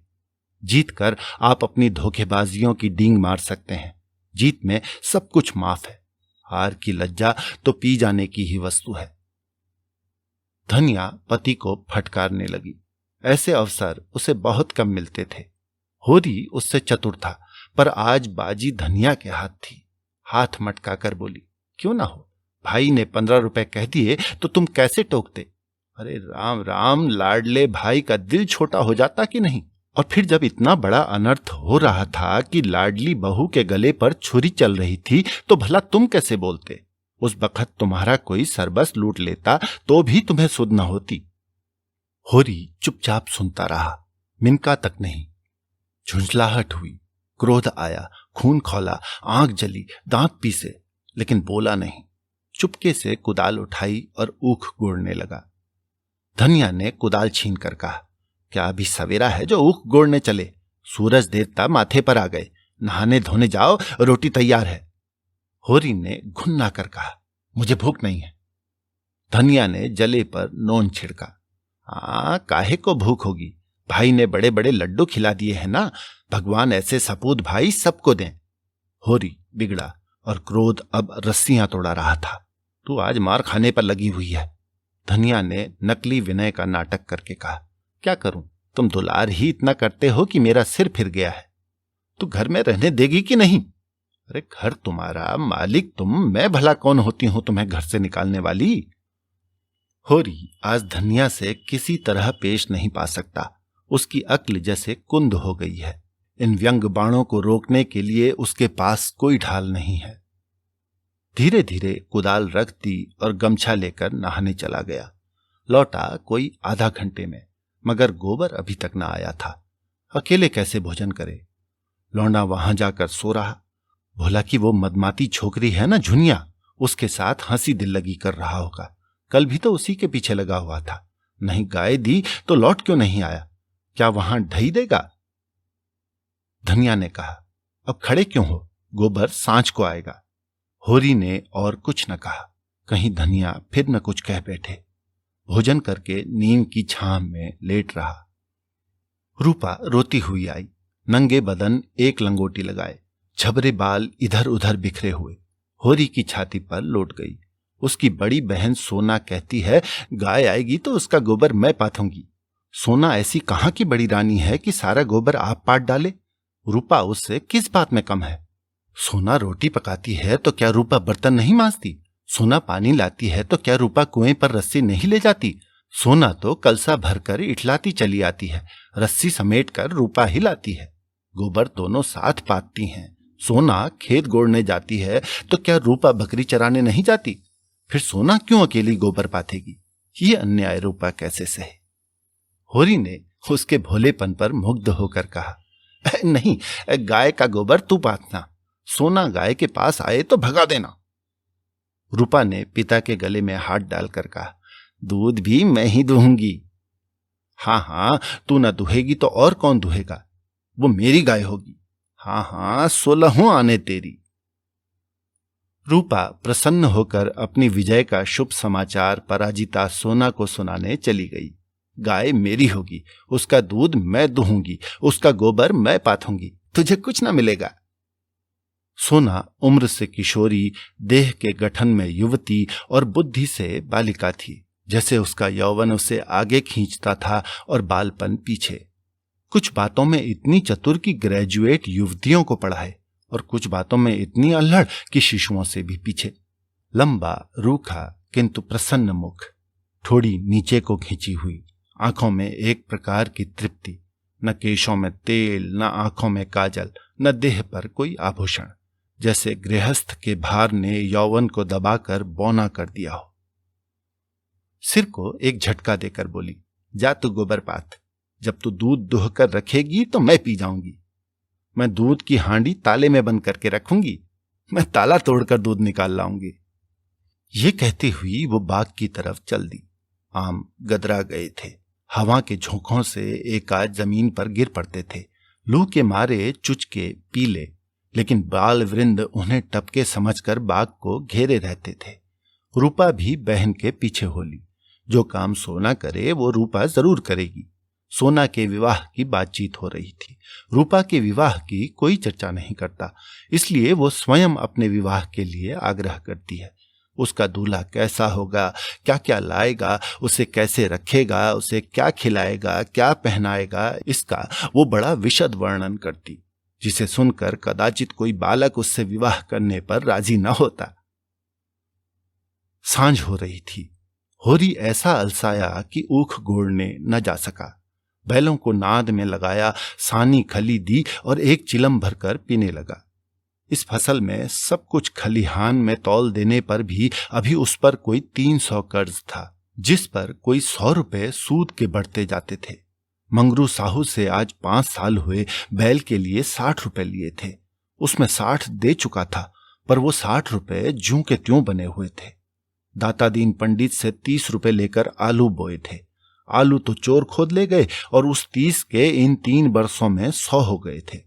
A: जीत कर आप अपनी धोखेबाजियों की डींग मार सकते हैं, जीत में सब कुछ माफ है। हार की लज्जा तो पी जाने की ही वस्तु है। धनिया पति को फटकारने लगी। ऐसे अवसर उसे बहुत कम मिलते थे। होरी उससे चतुर था, पर आज बाजी धनिया के हाथ थी। हाथ मटका कर बोली, क्यों ना हो, भाई ने 15 रुपए कह दिए तो तुम कैसे टोकते? अरे राम राम, लाडले भाई का दिल छोटा हो जाता कि नहीं? और फिर जब इतना बड़ा अनर्थ हो रहा था कि लाडली बहू के गले पर छुरी चल रही थी, तो भला तुम कैसे बोलते? उस बखत तुम्हारा कोई सरबस लूट लेता तो भी तुम्हें सुध न होती। होरी चुपचाप सुनता रहा, मिनका तक नहीं। झुंझलाहट हुई, क्रोध आया, खून खौला, आंख जली, दांत पीसे, लेकिन बोला नहीं। चुपके से कुदाल उठाई और ऊख गोड़ने लगा। धनिया ने कुदाल छीन कर कहा, क्या अभी सवेरा है जो ऊख गोड़ने चले? सूरज देवता माथे पर आ गए, नहाने धोने जाओ, रोटी तैयार है। होरी ने घुन्ना कर कहा, मुझे भूख नहीं है। धनिया ने जले पर नोन छिड़का, काहे को भूख होगी, भाई ने बड़े बड़े लड्डू खिला दिए हैं ना, भगवान ऐसे सपूत भाई सबको दें। होरी बिगड़ा और क्रोध अब रस्सियां तोड़ा रहा था। तू आज मार खाने पर लगी हुई है। धनिया ने नकली विनय का नाटक करके कहा, क्या करूं, तुम दुलार ही इतना करते हो कि मेरा सिर फिर गया है। तू घर में रहने देगी कि नहीं? अरे घर तुम्हारा, मालिक तुम, मैं भला कौन होती हूं तुम्हें घर से निकालने वाली? होरी आज धनिया से किसी तरह पेश नहीं पा सकता। उसकी अक्ल जैसे कुंद हो गई है। इन व्यंग बाणों को रोकने के लिए उसके पास कोई ढाल नहीं है। धीरे धीरे कुदाल रख दी और गमछा लेकर नहाने चला गया। लौटा कोई आधा घंटे में, मगर गोबर अभी तक न आया था। अकेले कैसे भोजन करे? लौंडा वहां जाकर सो रहा। भोला कि वो मदमाती छोकरी है ना झुनिया, उसके साथ हंसी दिल लगी कर रहा होगा। कल भी तो उसी के पीछे लगा हुआ था। नहीं गाय दी तो लौट क्यों नहीं आया? क्या वहां ढई देगा? धनिया ने कहा, अब खड़े क्यों हो, गोबर सांझ को आएगा। होरी ने और कुछ न कहा, कहीं धनिया फिर न कुछ कह बैठे। भोजन करके नीम की छांव में लेट रहा। रूपा रोती हुई आई, नंगे बदन एक लंगोटी लगाए, झबरे बाल इधर उधर बिखरे हुए, होरी की छाती पर लौट गई। उसकी बड़ी बहन सोना कहती है, गाय आएगी तो उसका गोबर मैं पाथूंगी। सोना ऐसी कहां की बड़ी रानी है कि सारा गोबर आप पाट डाले? रूपा उससे किस बात में कम है? सोना रोटी पकाती है तो क्या रूपा बर्तन नहीं मांजती? सोना पानी लाती है तो क्या रूपा कुएं पर रस्सी नहीं ले जाती? सोना तो कलसा भरकर इठलाती चली आती है, रस्सी समेट कर रूपा ही लाती है। गोबर दोनों साथ पातती हैं। सोना खेत गोड़ने जाती है तो क्या रूपा बकरी चराने नहीं जाती? फिर सोना क्यों अकेली गोबर पाथेगी? ये अन्याय रूपा कैसे सहे? होरी ने उसके भोलेपन पर मुग्ध होकर कहा, नहीं, गाय का गोबर तू पाथना, सोना गाय के पास आए तो भगा देना। रूपा ने पिता के गले में हाथ डालकर कहा, दूध भी मैं ही दूंगी। हाँ हाँ, तू न दुहेगी तो और कौन दुहेगा? वो मेरी गाय होगी। हाँ हाँ, 16 आने तेरी। रूपा प्रसन्न होकर अपनी विजय का शुभ समाचार पराजिता सोना को सुनाने चली गई। गाय मेरी होगी, उसका दूध मैं दूंगी, उसका गोबर मैं पाथूंगी, तुझे कुछ ना मिलेगा। सोना उम्र से किशोरी, देह के गठन में युवती और बुद्धि से बालिका थी। जैसे उसका यौवन उसे आगे खींचता था और बालपन पीछे। कुछ बातों में इतनी चतुर कि ग्रेजुएट युवतियों को पढ़ाए, और कुछ बातों में इतनी अल्हड़ कि शिशुओं से भी पीछे। लंबा, रूखा किंतु प्रसन्न मुख, थोड़ी नीचे को खींची हुई, आंखों में एक प्रकार की तृप्ति, न केशों में तेल, न आंखों में काजल, न देह पर कोई आभूषण। जैसे गृहस्थ के भार ने यौवन को दबाकर बौना कर दिया हो। सिर को एक झटका देकर बोली, जा तू गोबर पाथ, जब तू दूध दुहकर रखेगी तो मैं पी जाऊंगी। मैं दूध की हांडी ताले में बंद करके रखूंगी, मैं ताला तोड़कर दूध निकाल लाऊंगी। ये कहती हुई वो बाग की तरफ चल दी। आम गदरा गए थे, हवा के झोंकों से एक आध जमीन पर गिर पड़ते थे। लू के मारे चुचके पीले, लेकिन बाल वृंद उन्हें टपके समझकर बाग को घेरे रहते थे। रूपा भी बहन के पीछे हो ली। जो काम सोना करे वो रूपा जरूर करेगी। सोना के विवाह की बातचीत हो रही थी। रूपा के विवाह की कोई चर्चा नहीं करता, इसलिए वो स्वयं अपने विवाह के लिए आग्रह करती है। उसका दूल्हा कैसा होगा, क्या क्या लाएगा, उसे कैसे रखेगा, उसे क्या खिलाएगा, क्या पहनाएगा, इसका वो बड़ा विशद वर्णन करती, जिसे सुनकर कदाचित कोई बालक उससे विवाह करने पर राजी न होता। सांझ हो रही थी। होरी ऐसा अलसाया कि ऊख गोड़ने न जा सका। बैलों को नाद में लगाया, सानी खली दी और एक चिलम भरकर पीने लगा। इस फसल में सब कुछ खलिहान में तौल देने पर भी अभी उस पर कोई 300 कर्ज था, जिस पर कोई 100 रुपए सूद के बढ़ते जाते थे। मंगरू साहू से आज 5 साल हुए बैल के लिए 60 रुपए लिए थे। उसमें 60 दे चुका था, पर वो 60 रुपए ज्यों के त्यों बने हुए थे। दाता दीन पंडित से 30 रुपए लेकर आलू बोए थे। आलू तो चोर खोद ले गए और उस 30 के इन 3 बरसों में 100 हो गए थे।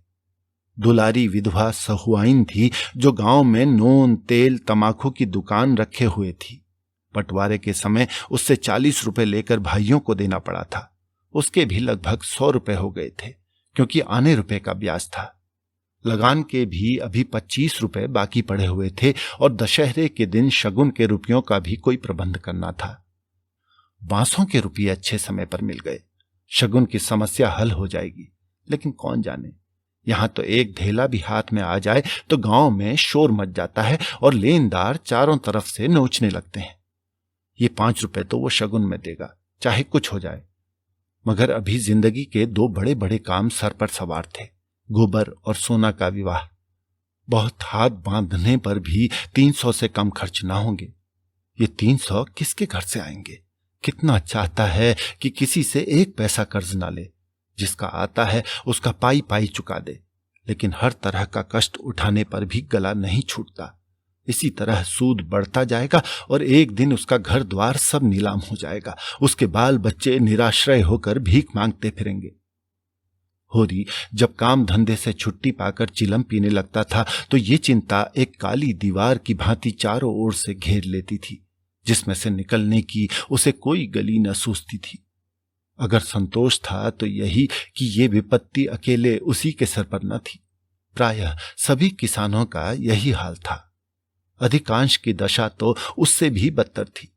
A: दुलारी विधवा सहुआइन थी जो गांव में नून, तेल, तमाकू की दुकान रखे हुए थी। बंटवारे के समय उससे 40 रुपए लेकर भाइयों को देना पड़ा था। उसके भी लगभग 100 रुपए हो गए थे, क्योंकि आने रुपए का ब्याज था। लगान के भी अभी 25 रुपए बाकी पड़े हुए थे और दशहरे के दिन शगुन के रुपयों का भी कोई प्रबंध करना था। बांसों के रुपये अच्छे समय पर मिल गए। शगुन की समस्या हल हो जाएगी, लेकिन कौन जाने, यहां तो एक ढेला भी हाथ में आ जाए तो गांव में शोर मच जाता है और लेनदार चारों तरफ से नोचने लगते हैं। ये 5 रुपए तो वो शगुन में देगा, चाहे कुछ हो जाए। मगर अभी जिंदगी के 2 बड़े बड़े काम सर पर सवार थे, गोबर और सोना का विवाह। बहुत हाथ बांधने पर भी 300 से कम खर्च ना होंगे। ये 300 किसके घर से आएंगे? कितना चाहता है कि किसी से 1 पैसा कर्ज ना ले, जिसका आता है उसका पाई पाई चुका दे, लेकिन हर तरह का कष्ट उठाने पर भी गला नहीं छूटता। इसी तरह सूद बढ़ता जाएगा और एक दिन उसका घर द्वार सब नीलाम हो जाएगा। उसके बाल बच्चे निराश्रय होकर भीख मांगते फिरेंगे। होरी जब काम धंधे से छुट्टी पाकर चिलम पीने लगता था तो ये चिंता एक काली दीवार की भांति चारों ओर से घेर लेती थी। जिसमें से निकलने की उसे कोई गली न सूझती थी। अगर संतोष था तो यही कि ये विपत्ति अकेले उसी के सर पर न थी। प्रायः सभी किसानों का यही हाल था। अधिकांश की दशा तो उससे भी बदतर थी।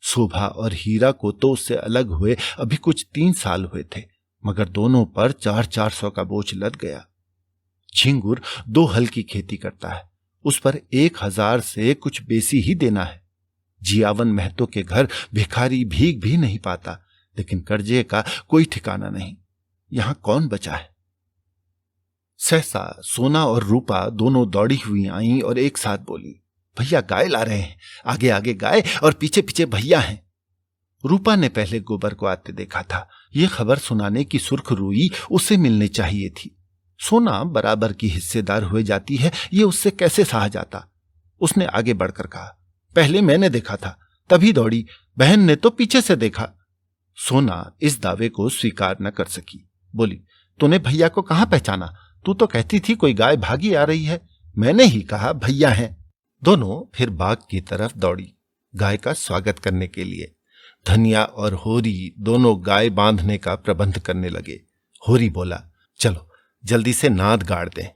A: शोभा और हीरा को तो उससे अलग हुए अभी कुछ 3 साल हुए थे, मगर दोनों पर 400 का बोझ लद गया। झिंगुर 2 हल की खेती करता है, उस पर 1000 से कुछ बेसी ही देना है। जियावन महतो के घर भिखारी भीख भी नहीं पाता, लेकिन कर्जे का कोई ठिकाना नहीं। यहां कौन बचा है? सहसा सोना और रूपा दोनों दौड़ी हुई आईं और एक साथ बोली, भैया गाय ला रहे हैं, आगे आगे गाय और पीछे पीछे भैया हैं। रूपा ने पहले गोबर को आते देखा था। यह खबर सुनाने की सुर्खरुई उसे मिलने चाहिए थी। सोना बराबर की हिस्सेदार हुए जाती है, यह उससे कैसे सहा जाता। उसने आगे बढ़कर कहा, पहले मैंने देखा था, तभी दौड़ी, बहन ने तो पीछे से देखा। सोना इस दावे को स्वीकार न कर सकी। बोली, तूने भैया को कहां पहचाना? तू तो कहती थी कोई गाय भागी आ रही है। मैंने ही कहा भैया हैं। दोनों फिर बाग की तरफ दौड़ी, गाय का स्वागत करने के लिए। धनिया और होरी दोनों गाय बांधने का प्रबंध करने लगे। होरी बोला, चलो जल्दी से नाद गाड़ दें।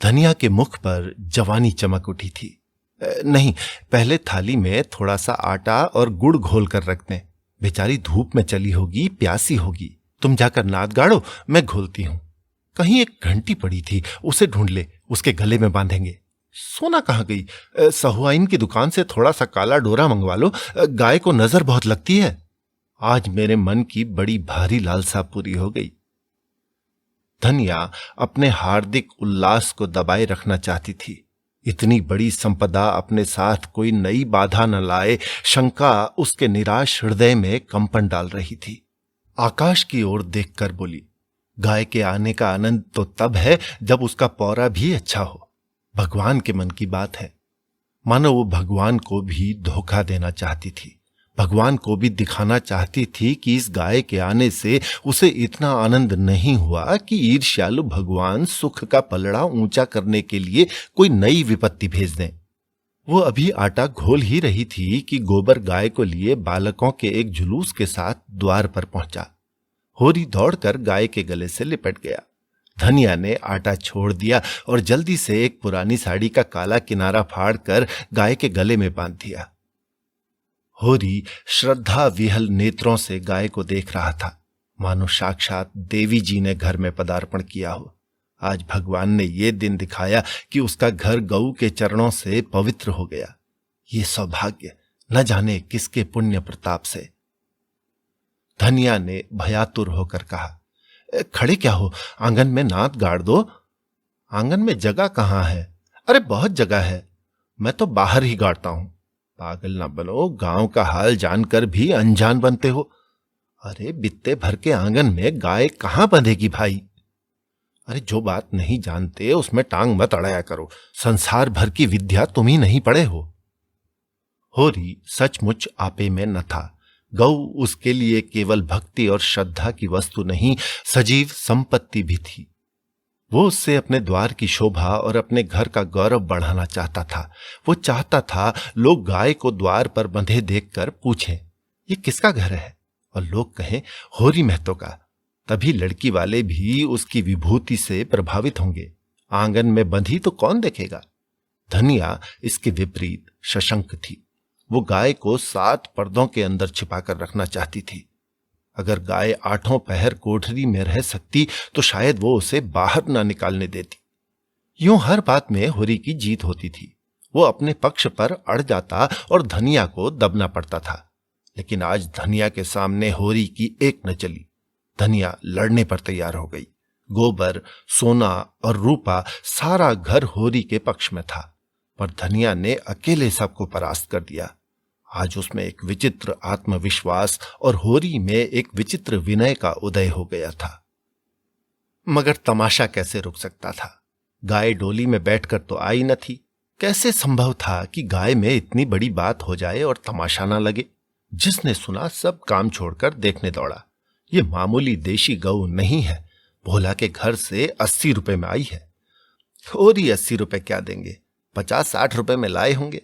A: धनिया के मुख पर जवानी चमक उठी थी। नहीं, पहले थाली में थोड़ा सा आटा और गुड़ घोल कर रख दें। बेचारी धूप में चली होगी, प्यासी होगी। तुम जाकर नाद गाड़ो, मैं घोलती हूं। कहीं एक घंटी पड़ी थी, उसे ढूंढ ले, उसके गले में बांधेंगे। सोना कहाँ गई? सहुआइन की दुकान से थोड़ा सा काला डोरा मंगवा लो, गाय को नजर बहुत लगती है। आज मेरे मन की बड़ी भारी लालसा पूरी हो गई। धनिया अपने हार्दिक उल्लास को दबाए रखना चाहती थी। इतनी बड़ी संपदा अपने साथ कोई नई बाधा न लाए, शंका उसके निराश हृदय में कंपन डाल रही थी। आकाश की ओर देखकर बोली, गाय के आने का आनंद तो तब है जब उसका पौरा भी अच्छा हो। भगवान के मन की बात है। मानो वो भगवान को भी धोखा देना चाहती थी। भगवान को भी दिखाना चाहती थी कि इस गाय के आने से उसे इतना आनंद नहीं हुआ कि ईर्ष्यालु भगवान सुख का पलड़ा ऊंचा करने के लिए कोई नई विपत्ति भेज दें। वो अभी आटा घोल ही रही थी कि गोबर गाय को लिए बालकों के एक जुलूस के साथ द्वार पर पहुंचा। होरी दौड़कर गाय के गले से लिपट गया। धनिया ने आटा छोड़ दिया और जल्दी से एक पुरानी साड़ी का काला किनारा फाड़कर गाय के गले में बांध दिया। होरी श्रद्धा विहल नेत्रों से गाय को देख रहा था, मानो साक्षात देवी जी ने घर में पदार्पण किया हो। आज भगवान ने यह दिन दिखाया कि उसका घर गऊ के चरणों से पवित्र हो गया। ये सौभाग्य न जाने किसके पुण्य प्रताप से। धनिया ने भयातुर होकर कहा, खड़े क्या हो, आंगन में नाद गाड़ दो। आंगन में जगह कहां है? अरे बहुत जगह है, मैं तो बाहर ही गाड़ता हूं। पागल ना बनो, गांव का हाल जानकर भी अनजान बनते हो। अरे बित्ते भर के आंगन में गाय कहां बंधेगी भाई? अरे जो बात नहीं जानते उसमें टांग मत अड़ाया करो, संसार भर की विद्या तुम ही नहीं पढ़े हो। होरी सचमुच आपे में न था। गौ उसके लिए केवल भक्ति और श्रद्धा की वस्तु नहीं, सजीव संपत्ति भी थी। वो उससे अपने द्वार की शोभा और अपने घर का गौरव बढ़ाना चाहता था। वो चाहता था लोग गाय को द्वार पर बंधे देखकर पूछें, ये किसका घर है? और लोग कहें, होरी महतो का। तभी लड़की वाले भी उसकी विभूति से प्रभावित होंगे। आंगन में बंधी तो कौन देखेगा? धनिया इसके विपरीत सशंक थी। वो गाय को 7 पर्दों के अंदर छिपाकर रखना चाहती थी। अगर गाय 8 पहर कोठरी में रह सकती तो शायद वो उसे बाहर ना निकालने देती। यूं हर बात में होरी की जीत होती थी। वो अपने पक्ष पर अड़ जाता और धनिया को दबना पड़ता था। लेकिन आज धनिया के सामने होरी की एक न चली। धनिया लड़ने पर तैयार हो गई। गोबर, सोना और रूपा, सारा घर होरी के पक्ष में था, पर धनिया ने अकेले सबको परास्त कर दिया। आज उसमें एक विचित्र आत्मविश्वास और होरी में एक विचित्र विनय का उदय हो गया था। मगर तमाशा कैसे रुक सकता था? गाय डोली में बैठकर तो आई न थी। कैसे संभव था कि गाय में इतनी बड़ी बात हो जाए और तमाशा ना लगे? जिसने सुना सब काम छोड़कर देखने दौड़ा। ये मामूली देशी गऊ नहीं है, भोला के घर से 80 रुपए में आई है। होरी 80 रुपए क्या देंगे, 50-60 रुपए में लाए होंगे।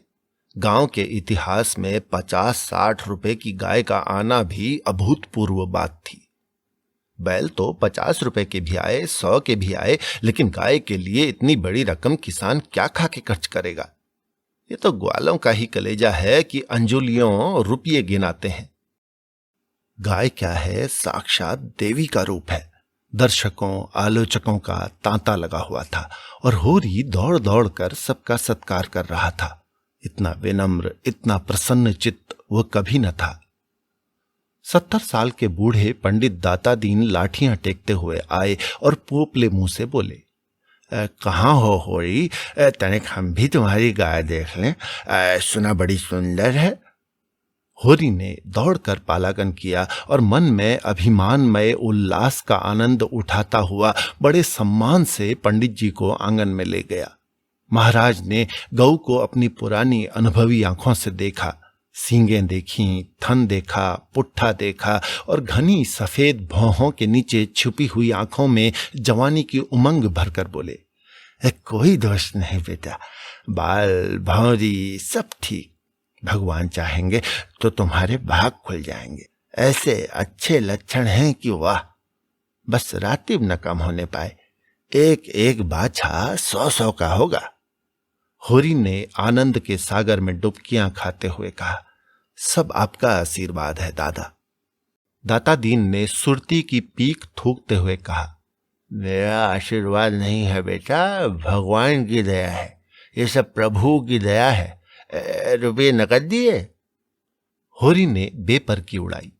A: गांव के इतिहास में 50-60 रुपए की गाय का आना भी अभूतपूर्व बात थी। बैल तो 50 रुपए के भी आए, 100 के भी आए, लेकिन गाय के लिए इतनी बड़ी रकम किसान क्या खा के खर्च करेगा? ये तो ग्वालों का ही कलेजा है कि अंजुलियों रुपये गिनाते हैं। गाय क्या है, साक्षात देवी का रूप है। दर्शकों आलोचकों का तांता लगा हुआ था और होरी दौड़ दौड़ कर सबका सत्कार कर रहा था। इतना विनम्र, इतना प्रसन्न चित्त वो कभी न था। 70 साल के बूढ़े पंडित दाता दीन लाठियां टेकते हुए आए और पोपले मुंह से बोले, कहाँ हो होरी, तनिक हम भी तुम्हारी गाय देख लें, सुना बड़ी सुंदर है। होरी ने दौड़कर पालागन किया और मन में अभिमानमय उल्लास का आनंद उठाता हुआ बड़े सम्मान से पंडित जी को आंगन में ले गया। महाराज ने गऊ को अपनी पुरानी अनुभवी आंखों से देखा। सींगें देखीं, थन देखा, पुट्ठा देखा और घनी सफेद भौहों के नीचे छुपी हुई आंखों में जवानी की उमंग भरकर बोले, कोई दोष नहीं बेटा, बाल भौरी सब ठीक। भगवान चाहेंगे तो तुम्हारे भाग खुल जाएंगे। ऐसे अच्छे लक्षण हैं कि वाह, बस रातिब न कम होने पाए। एक एक बाछा 100-100 का होगा। होरी ने आनंद के सागर में डुबकियां खाते हुए कहा, सब आपका आशीर्वाद है दादा। दाता दीन ने सुरती की पीक थूकते हुए कहा, मेरा आशीर्वाद नहीं है बेटा, भगवान की दया है। ये सब प्रभु की दया है। रुपये नकद दिए? होरी ने बेपर की उड़ाई।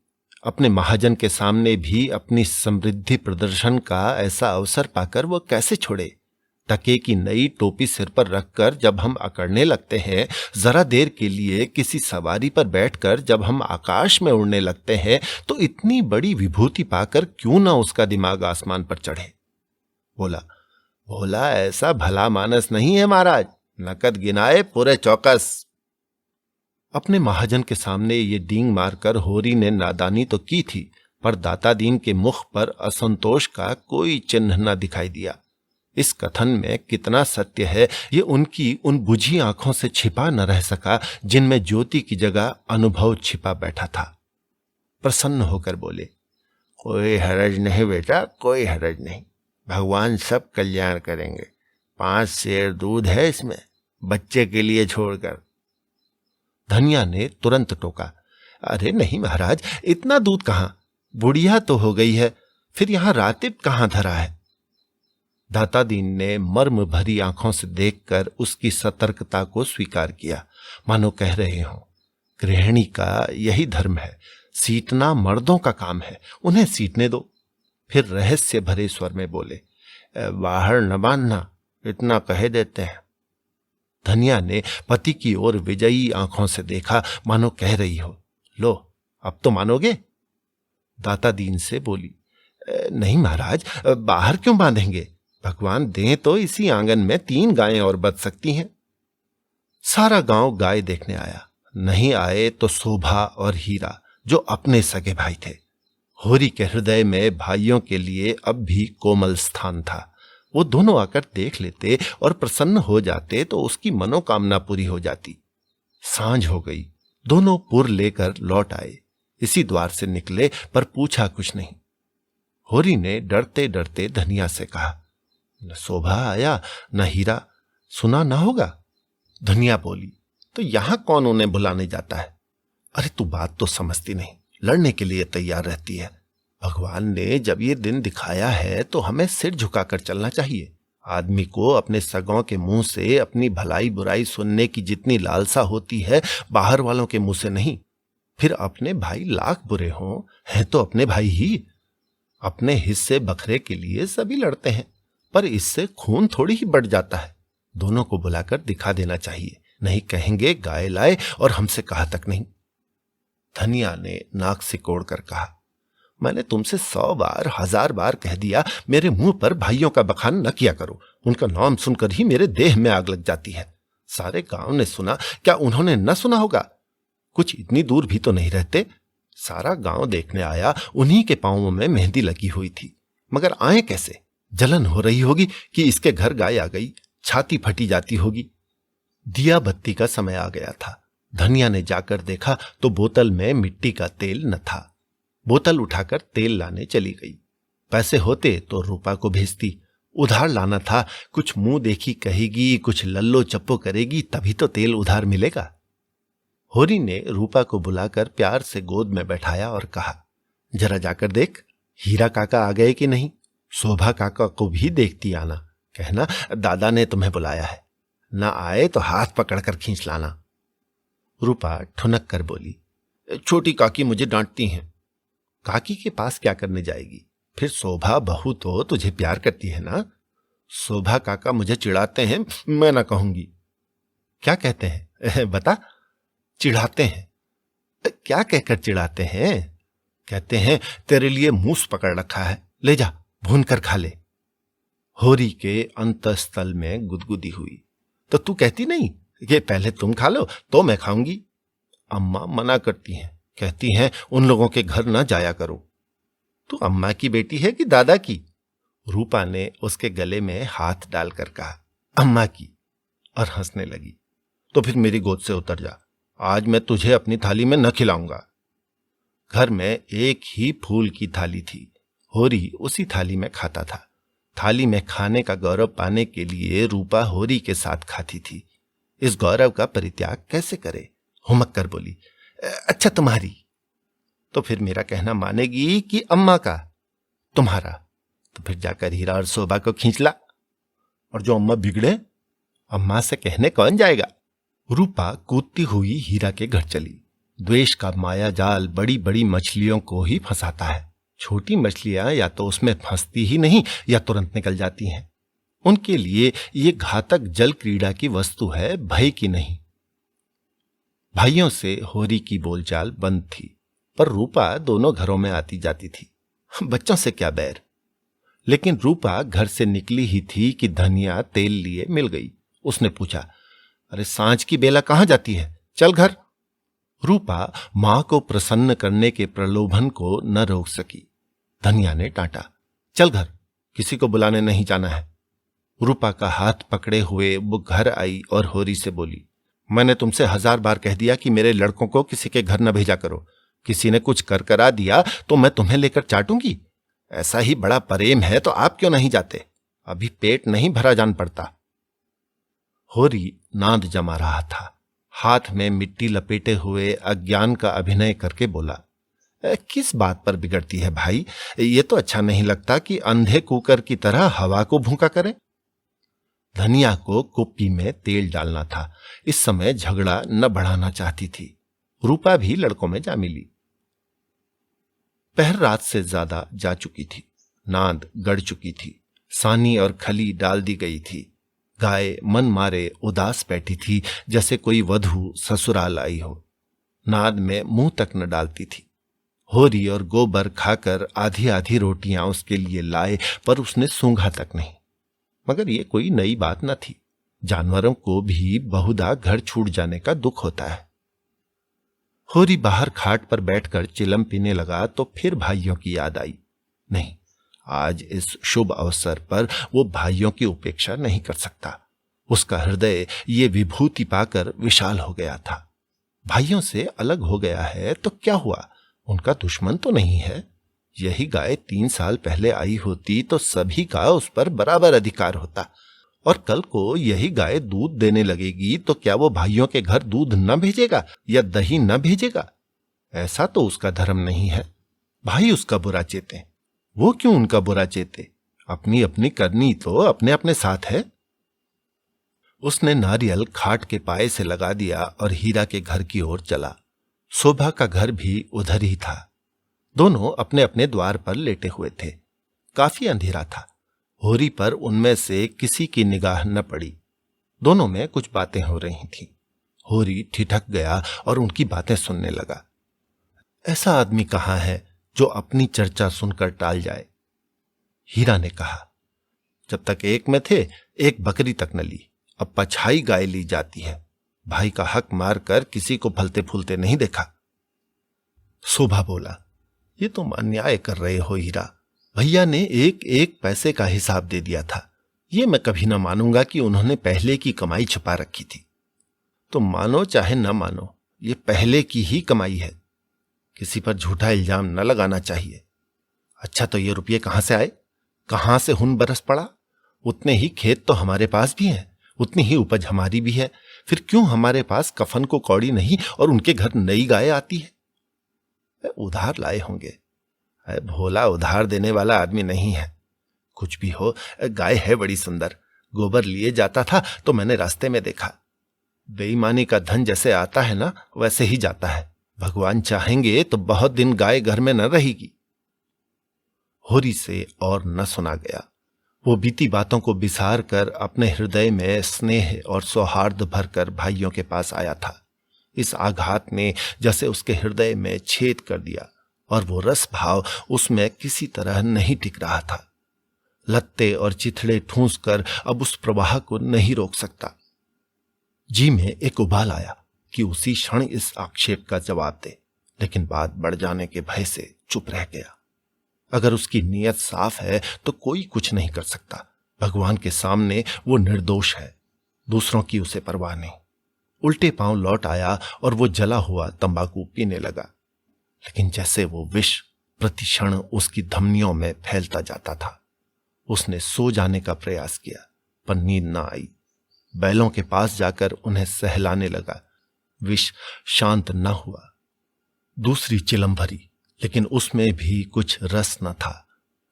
A: अपने महाजन के सामने भी अपनी समृद्धि प्रदर्शन का ऐसा अवसर पाकर वो कैसे छोड़े? टके की नई टोपी सिर पर रखकर जब हम अकड़ने लगते हैं, जरा देर के लिए किसी सवारी पर बैठकर जब हम आकाश में उड़ने लगते हैं, तो इतनी बड़ी विभूति पाकर क्यों ना उसका दिमाग आसमान पर चढ़े। बोला ऐसा भला मानस नहीं है महाराज, नकद गिनाए पूरे चौकस। अपने महाजन के सामने ये डींग मारकर होरी ने नादानी तो की थी, पर दाता दीन के मुख पर असंतोष का कोई चिन्ह न दिखाई दिया। इस कथन में कितना सत्य है ये उनकी उन बुझी आंखों से छिपा न रह सका, जिनमें ज्योति की जगह अनुभव छिपा बैठा था। प्रसन्न होकर बोले, कोई हरज नहीं बेटा, कोई हरज नहीं, भगवान सब कल्याण करेंगे। 5 सेर दूध है इसमें, बच्चे के लिए छोड़कर। धनिया ने तुरंत टोका, अरे नहीं महाराज, इतना दूध कहां, बुढ़िया तो हो गई है, फिर यहां रातिब कहां धरा है। दाता दीन ने मर्म भरी आंखों से देखकर उसकी सतर्कता को स्वीकार किया, मानो कह रहे हों, गृहिणी का यही धर्म है, सीटना मर्दों का काम है, उन्हें सीटने दो। फिर रहस्य भरे स्वर में बोले, बाहर न बांधना, इतना कहे देते हैं। धनिया ने पति की ओर विजयी आंखों से देखा, मानो कह रही हो, लो अब तो मानोगे। दाता दीन से बोली, नहीं महाराज, बाहर क्यों बांधेंगे, भगवान दें तो इसी आंगन में 3 गायें और बच सकती हैं। सारा गांव गाय देखने आया, नहीं आए तो शोभा और हीरा, जो अपने सगे भाई थे। होरी के हृदय में भाइयों के लिए अब भी कोमल स्थान था। वो दोनों आकर देख लेते और प्रसन्न हो जाते तो उसकी मनोकामना पूरी हो जाती। सांझ हो गई, दोनों पुर लेकर लौट आए। इसी द्वार से निकले, पर पूछा कुछ नहीं। होरी ने डरते डरते धनिया से कहा, न शोभा आया न हीरा, सुना ना होगा। धनिया बोली, तो यहां कौन उन्हें बुलाने जाता है। अरे तू बात तो समझती नहीं, लड़ने के लिए तैयार रहती है। भगवान ने जब ये दिन दिखाया है तो हमें सिर झुकाकर चलना चाहिए। आदमी को अपने सगों के मुंह से अपनी भलाई बुराई सुनने की जितनी लालसा होती है, बाहर वालों के मुंह से नहीं। फिर अपने भाई लाख बुरे हों, हैं तो अपने भाई ही। अपने हिस्से बखरे के लिए सभी लड़ते हैं, पर इससे खून थोड़ी ही बढ़ जाता है। दोनों को बुलाकर दिखा देना चाहिए, नहीं कहेंगे गाय लाए और हमसे कहा तक नहीं। धनिया ने नाक सिकोड़ कर कहा, मैंने तुमसे 100 बार 1000 बार कह दिया, मेरे मुंह पर भाइयों का बखान न किया करो। उनका नाम सुनकर ही मेरे देह में आग लग जाती है। सारे गांव ने सुना, क्या उन्होंने न सुना होगा? कुछ इतनी दूर भी तो नहीं रहते। सारा गांव देखने आया, उन्हीं के पांवों में मेहंदी लगी हुई थी। मगर आए कैसे? जलन हो रही होगी कि इसके घर गाय आ गई, छाती फटी जाती होगी। दिया बत्ती का समय आ गया था। धनिया ने जाकर देखा तो बोतल में मिट्टी का तेल न था। बोतल उठाकर तेल लाने चली गई। पैसे होते तो रूपा को भेजती, उधार लाना था। कुछ मुंह देखी कहेगी, कुछ लल्लो चप्पो करेगी, तभी तो तेल उधार मिलेगा। होरी ने रूपा को बुलाकर प्यार से गोद में बैठाया और कहा, जरा जाकर देख, हीरा काका आ गए कि नहीं। शोभा काका को भी देखती आना, कहना दादा ने तुम्हें बुलाया है, ना आए तो हाथ पकड़कर खींच लाना। रूपा ठुनक कर बोली, छोटी काकी मुझे डांटती हैं। काकी के पास क्या करने जाएगी, फिर शोभा बहू तो तुझे प्यार करती है ना। शोभा काका मुझे चिढ़ाते हैं, मैं ना कहूंगी। क्या कहते हैं बता। चिढ़ाते हैं। क्या कहकर चिढ़ाते हैं। कहते हैं तेरे लिए मूस पकड़ रखा है, ले जा भून कर खा ले। होरी के अंतस्थल में गुदगुदी हुई। तो तू कहती नहीं कि पहले तुम खा लो तो मैं खाऊंगी। अम्मा मना करती हैं, कहती हैं उन लोगों के घर ना जाया करो। तू अम्मा की बेटी है कि दादा की। रूपा ने उसके गले में हाथ डालकर कहा, अम्मा की, और हंसने लगी। तो फिर मेरी गोद से उतर जा, आज मैं तुझे अपनी थाली में न खिलाऊंगा। घर में एक ही फूल की थाली थी। होरी उसी थाली में खाता था। थाली में खाने का गौरव पाने के लिए रूपा होरी के साथ खाती थी। इस गौरव का परित्याग कैसे करे। हुमक कर बोली, अच्छा तुम्हारी। तो फिर मेरा कहना मानेगी कि अम्मा का। तुम्हारा। तो फिर जाकर हीरा और शोभा को खींच ला, और जो अम्मा बिगड़े अम्मा से कहने कौन जाएगा। रूपा कूदती हुई हीरा के घर चली। द्वेष का माया जाल बड़ी बड़ी मछलियों को ही फंसाता है। छोटी मछलियां या तो उसमें फंसती ही नहीं या तुरंत निकल जाती हैं। उनके लिए ये घातक जल क्रीड़ा की वस्तु है, भय की नहीं। भाइयों से होरी की बोलचाल बंद थी, पर रूपा दोनों घरों में आती जाती थी। बच्चों से क्या बैर। लेकिन रूपा घर से निकली ही थी कि धनिया तेल लिए मिल गई। उसने पूछा, अरे सांझ की बेला कहां जाती है, चल घर। रूपा मां को प्रसन्न करने के प्रलोभन को न रोक सकी। धनिया ने डांटा, चल घर, किसी को बुलाने नहीं जाना है। रूपा का हाथ पकड़े हुए वो घर आई और होरी से बोली, मैंने तुमसे 1000 बार कह दिया कि मेरे लड़कों को किसी के घर न भेजा करो। किसी ने कुछ कर करा दिया तो मैं तुम्हें लेकर चाटूंगी। ऐसा ही बड़ा प्रेम है तो आप क्यों नहीं जाते, अभी पेट नहीं भरा जान पड़ता। होरी नाद जमा रहा था। हाथ में मिट्टी लपेटे हुए अज्ञान का अभिनय करके बोला, किस बात पर बिगड़ती है भाई। ये तो अच्छा नहीं लगता कि अंधे कुकर की तरह हवा को भूखा करें। धनिया को कुप्पी में तेल डालना था। इस समय झगड़ा न बढ़ाना चाहती थी। रूपा भी लड़कों में जा मिली। पहर रात से ज्यादा जा चुकी थी। नाद गड़ चुकी थी। सानी और खली डाल दी गई थी। गाय मन मारे उदास बैठी थी, जैसे कोई वधू ससुराल आई हो। नाद में मुंह तक न डालती थी। होरी और गोबर खाकर आधी आधी रोटियां उसके लिए लाए, पर उसने सूंघा तक नहीं। मगर ये कोई नई बात न थी। जानवरों को भी बहुधा घर छूट जाने का दुख होता है। होरी बाहर खाट पर बैठकर चिलम पीने लगा तो फिर भाइयों की याद आई। नहीं, आज इस शुभ अवसर पर वो भाइयों की उपेक्षा नहीं कर सकता। उसका हृदय ये विभूति पाकर विशाल हो गया था। भाइयों से अलग हो गया है तो क्या हुआ, उनका दुश्मन तो नहीं है। यही गाय 3 साल पहले आई होती तो सभी का उस पर बराबर अधिकार होता, और कल को यही गाय दूध देने लगेगी तो क्या वो भाइयों के घर दूध न भेजेगा या दही न भेजेगा। ऐसा तो उसका धर्म नहीं है। भाई उसका बुरा चेते, वो क्यों उनका बुरा चेते। अपनी अपनी करनी तो अपने अपने साथ है। उसने नारियल खाट के पाए से लगा दिया और हीरा के घर की ओर चला। शोभा का घर भी उधर ही था। दोनों अपने अपने द्वार पर लेटे हुए थे। काफी अंधेरा था। होरी पर उनमें से किसी की निगाह न पड़ी। दोनों में कुछ बातें हो रही थीं। होरी ठिठक गया और उनकी बातें सुनने लगा। ऐसा आदमी कहां है जो अपनी चर्चा सुनकर टाल जाए। हीरा ने कहा, जब तक एक में थे एक बकरी तक न ली, अब पछाई गाय ली जाती है। भाई का हक मारकर किसी को फलते फूलते नहीं देखा। शोभा बोला, ये तुम अन्याय कर रहे हो हीरा। भैया ने एक एक पैसे का हिसाब दे दिया था। ये मैं कभी ना मानूंगा कि उन्होंने पहले की कमाई छुपा रखी थी। तो मानो चाहे न मानो, ये पहले की ही कमाई है। किसी पर झूठा इल्जाम न लगाना चाहिए। अच्छा, तो ये रुपये कहां से आए? कहां से हुन बरस पड़ा? उतने ही खेत तो हमारे पास भी हैं, उतनी ही उपज हमारी भी है। फिर क्यों हमारे पास कफन को कौड़ी नहीं और उनके घर नई गाय आती है? उधार लाए होंगे। भोला उधार देने वाला आदमी नहीं है। कुछ भी हो, गाय है बड़ी सुंदर। गोबर लिए जाता था तो मैंने रास्ते में देखा। बेईमानी का धन जैसे आता है ना, वैसे ही जाता है। भगवान चाहेंगे तो बहुत दिन गाय घर में न रहेगी। होरी से और न सुना गया। वो बीती बातों को बिसार कर अपने हृदय में स्नेह और सौहार्द भरकर भाइयों के पास आया था। इस आघात ने जैसे उसके हृदय में छेद कर दिया और वो रस भाव उसमें किसी तरह नहीं टिक रहा था। लत्ते और चिथड़े ठूंस कर अब उस प्रवाह को नहीं रोक सकता। जी में एक उबाल आया कि उसी क्षण इस आक्षेप का जवाब दे, लेकिन बात बढ़ जाने के भय से चुप रह गया। अगर उसकी नीयत साफ है तो कोई कुछ नहीं कर सकता। भगवान के सामने वो निर्दोष है। दूसरों की उसे परवाह नहीं। उल्टे पांव लौट आया और वो जला हुआ तंबाकू पीने लगा, लेकिन जैसे वो विष प्रतिक्षण उसकी धमनियों में फैलता जाता था। उसने सो जाने का प्रयास किया, पर नींद ना आई। बैलों के पास जाकर उन्हें सहलाने लगा। विष शांत न हुआ। दूसरी चिलम भरी, लेकिन उसमें भी कुछ रस न था।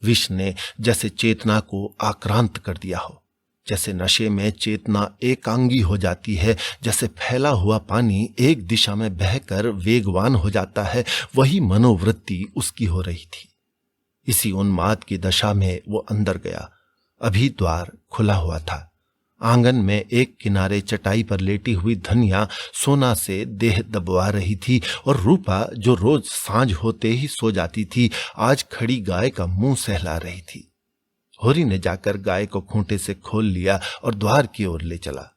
A: विष ने जैसे चेतना को आक्रांत कर दिया हो। जैसे नशे में चेतना एकांगी हो जाती है, जैसे फैला हुआ पानी एक दिशा में बहकर वेगवान हो जाता है, वही मनोवृत्ति उसकी हो रही थी। इसी उन्माद की दशा में वो अंदर गया। अभी द्वार खुला हुआ था। आंगन में एक किनारे चटाई पर लेटी हुई धनिया सोना से देह दबवा रही थी और रूपा, जो रोज सांझ होते ही सो जाती थी, आज खड़ी गाय का मुंह सहला रही थी। होरी ने जाकर गाय को खूंटे से खोल लिया और द्वार की ओर ले चला।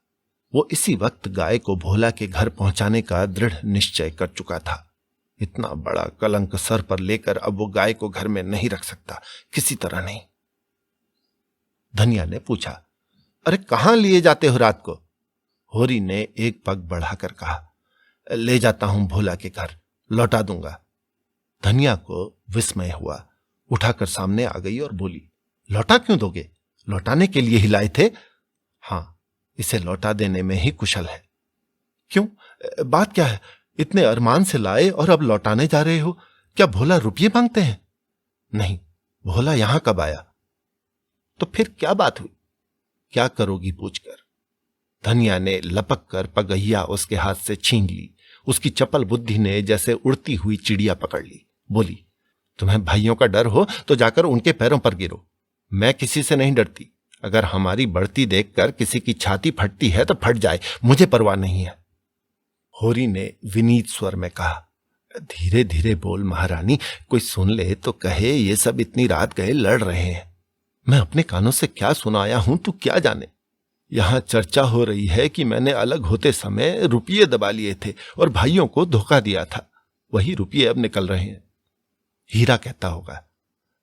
A: वो इसी वक्त गाय को भोला के घर पहुंचाने का दृढ़ निश्चय कर चुका था। इतना बड़ा कलंक सर पर लेकर अब वो गाय को घर में नहीं रख सकता, किसी तरह नहीं। धनिया ने पूछा, अरे कहां लिए जाते हो रात को? होरी ने एक पग बढ़ाकर कहा, ले जाता हूं भोला के घर, लौटा दूंगा। धनिया को विस्मय हुआ। उठाकर सामने आ गई और बोली, लौटा क्यों दोगे? लौटाने के लिए ही लाए थे। हां, इसे लौटा देने में ही कुशल है। क्यों, बात क्या है? इतने अरमान से लाए और अब लौटाने जा रहे हो? क्या भोला रुपये मांगते हैं? नहीं, भोला यहां कब आया? तो फिर क्या बात हुई? क्या करोगी पूछकर? धनिया ने लपक कर पगहिया उसके हाथ से छीन ली। उसकी चपल बुद्धि ने जैसे उड़ती हुई चिड़िया पकड़ ली। बोली, तुम्हें भाइयों का डर हो तो जाकर उनके पैरों पर गिरो। मैं किसी से नहीं डरती। अगर हमारी बढ़ती देखकर किसी की छाती फटती है तो फट जाए, मुझे परवाह नहीं है। होरी ने विनीत स्वर में कहा, धीरे धीरे बोल महारानी, कोई सुन ले तो कहे ये सब इतनी रात गए लड़ रहे हैं। मैं अपने कानों से क्या सुनाया हूं तू क्या जाने। यहां चर्चा हो रही है कि मैंने अलग होते समय रुपये दबा लिए थे और भाइयों को धोखा दिया था। वही रुपये अब निकल रहे हैं। हीरा कहता होगा।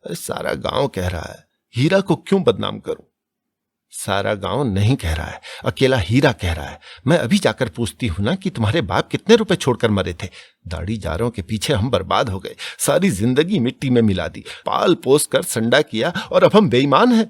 A: सारा गांव कह रहा है। हीरा को क्यों बदनाम करूं? सारा गांव नहीं कह रहा है, अकेला हीरा कह रहा है। मैं अभी जाकर पूछती हूं ना कि तुम्हारे बाप कितने रुपए छोड़कर मरे थे। दाढ़ी जारों के पीछे हम बर्बाद हो गए, सारी जिंदगी मिट्टी में मिला दी, पाल पोस कर संडा किया और अब हम बेईमान हैं।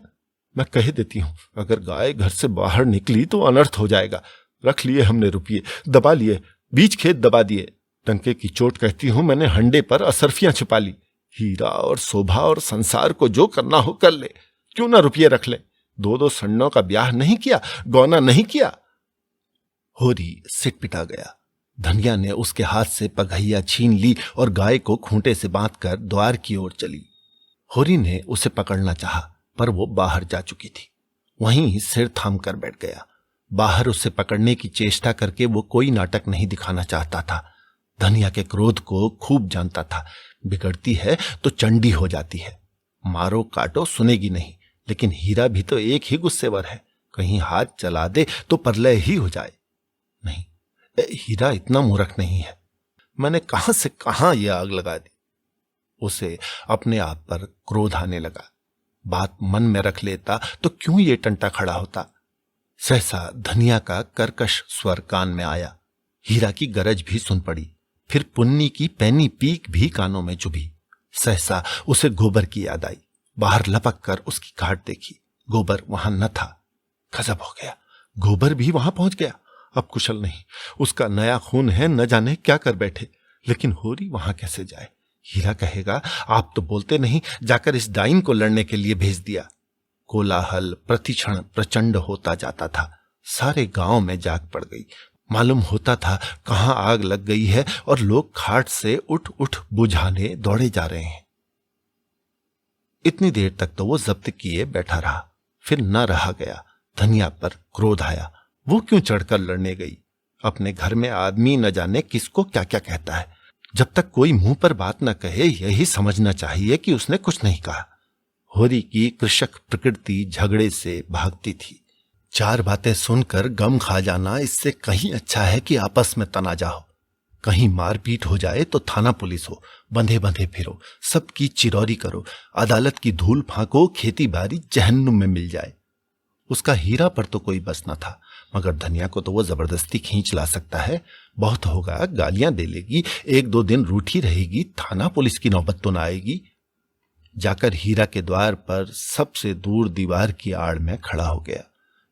A: मैं कह देती हूं, अगर गाय घर से बाहर निकली तो अनर्थ हो जाएगा। रख लिए हमने रुपये, दबा लिए, बीच खेत दबा दिए। टंके की चोट कहती हूं, मैंने हंडे पर असरफियां छिपा ली। हीरा और शोभा और संसार को जो करना हो कर ले, क्यों ना रुपये रख ले। दो सन्नों का ब्याह नहीं किया, गौना नहीं किया। होरी सिटपिटा गया। धनिया ने उसके हाथ से पगहिया छीन ली और गाय को खूंटे से बांधकर द्वार की ओर चली। होरी ने उसे पकड़ना चाहा, पर वो बाहर जा चुकी थी। वहीं सिर थाम कर बैठ गया। बाहर उसे पकड़ने की चेष्टा करके वो कोई नाटक नहीं दिखाना चाहता था। धनिया के क्रोध को खूब जानता था। बिगड़ती है तो चंडी हो जाती है। मारो काटो सुनेगी नहीं। लेकिन हीरा भी तो एक ही गुस्सेवर है, कहीं हाथ चला दे तो परलय ही हो जाए। नहीं, हीरा इतना मूर्ख नहीं है। मैंने कहां से कहां यह आग लगा दी। उसे अपने आप पर क्रोध आने लगा। बात मन में रख लेता तो क्यों ये टंटा खड़ा होता। सहसा धनिया का कर्कश स्वर कान में आया, हीरा की गरज भी सुन पड़ी। फिर पुन्नी की पैनी पीक भी कानों में चुभी। सहसा उसे गोबर की याद आई। बाहर लपक कर उसकी घाट देखी। गोबर वहां न था। गजब हो गया, गोबर भी वहां पहुंच गया। अब कुशल नहीं, उसका नया खून है, न जाने क्या कर बैठे। लेकिन होरी वहां कैसे जाए? हीरा कहेगा आप तो बोलते नहीं, जाकर इस डाइन को लड़ने के लिए भेज दिया। कोलाहल प्रतिक्षण प्रचंड होता जाता था। सारे गांव में जाग पड़ गई। मालूम होता था कहां आग लग गई है और लोग खाट से उठ उठ बुझाने दौड़े जा रहे हैं। इतनी देर तक तो वो जब्त किए बैठा रहा। फिर न रहा गया। धनिया पर क्रोध आया। वो क्यों चढ़कर लड़ने गई? अपने घर में आदमी न जाने किसको क्या क्या कहता है। जब तक कोई मुंह पर बात न कहे यही समझना चाहिए कि उसने कुछ नहीं कहा। होरी की कृषक प्रकृति झगड़े से भागती थी। चार बातें सुनकर गम खा जाना इससे कहीं अच्छा है कि आपस में तनाजा हो। कहीं मारपीट हो जाए तो थाना पुलिस हो, बंधे बंधे फिरो, सबकी चिरौरी करो, अदालत की धूल फांको, खेती बाड़ी जहन्नुम में मिल जाए। उसका हीरा पर तो कोई बस न था, मगर धनिया को तो वो जबरदस्ती खींच ला सकता है। बहुत होगा, गालियां दे लेगी, एक दो दिन रूठी रहेगी, थाना पुलिस की नौबत तो न आएगी। जाकर हीरा के द्वार पर सबसे दूर दीवार की आड़ में खड़ा हो गया।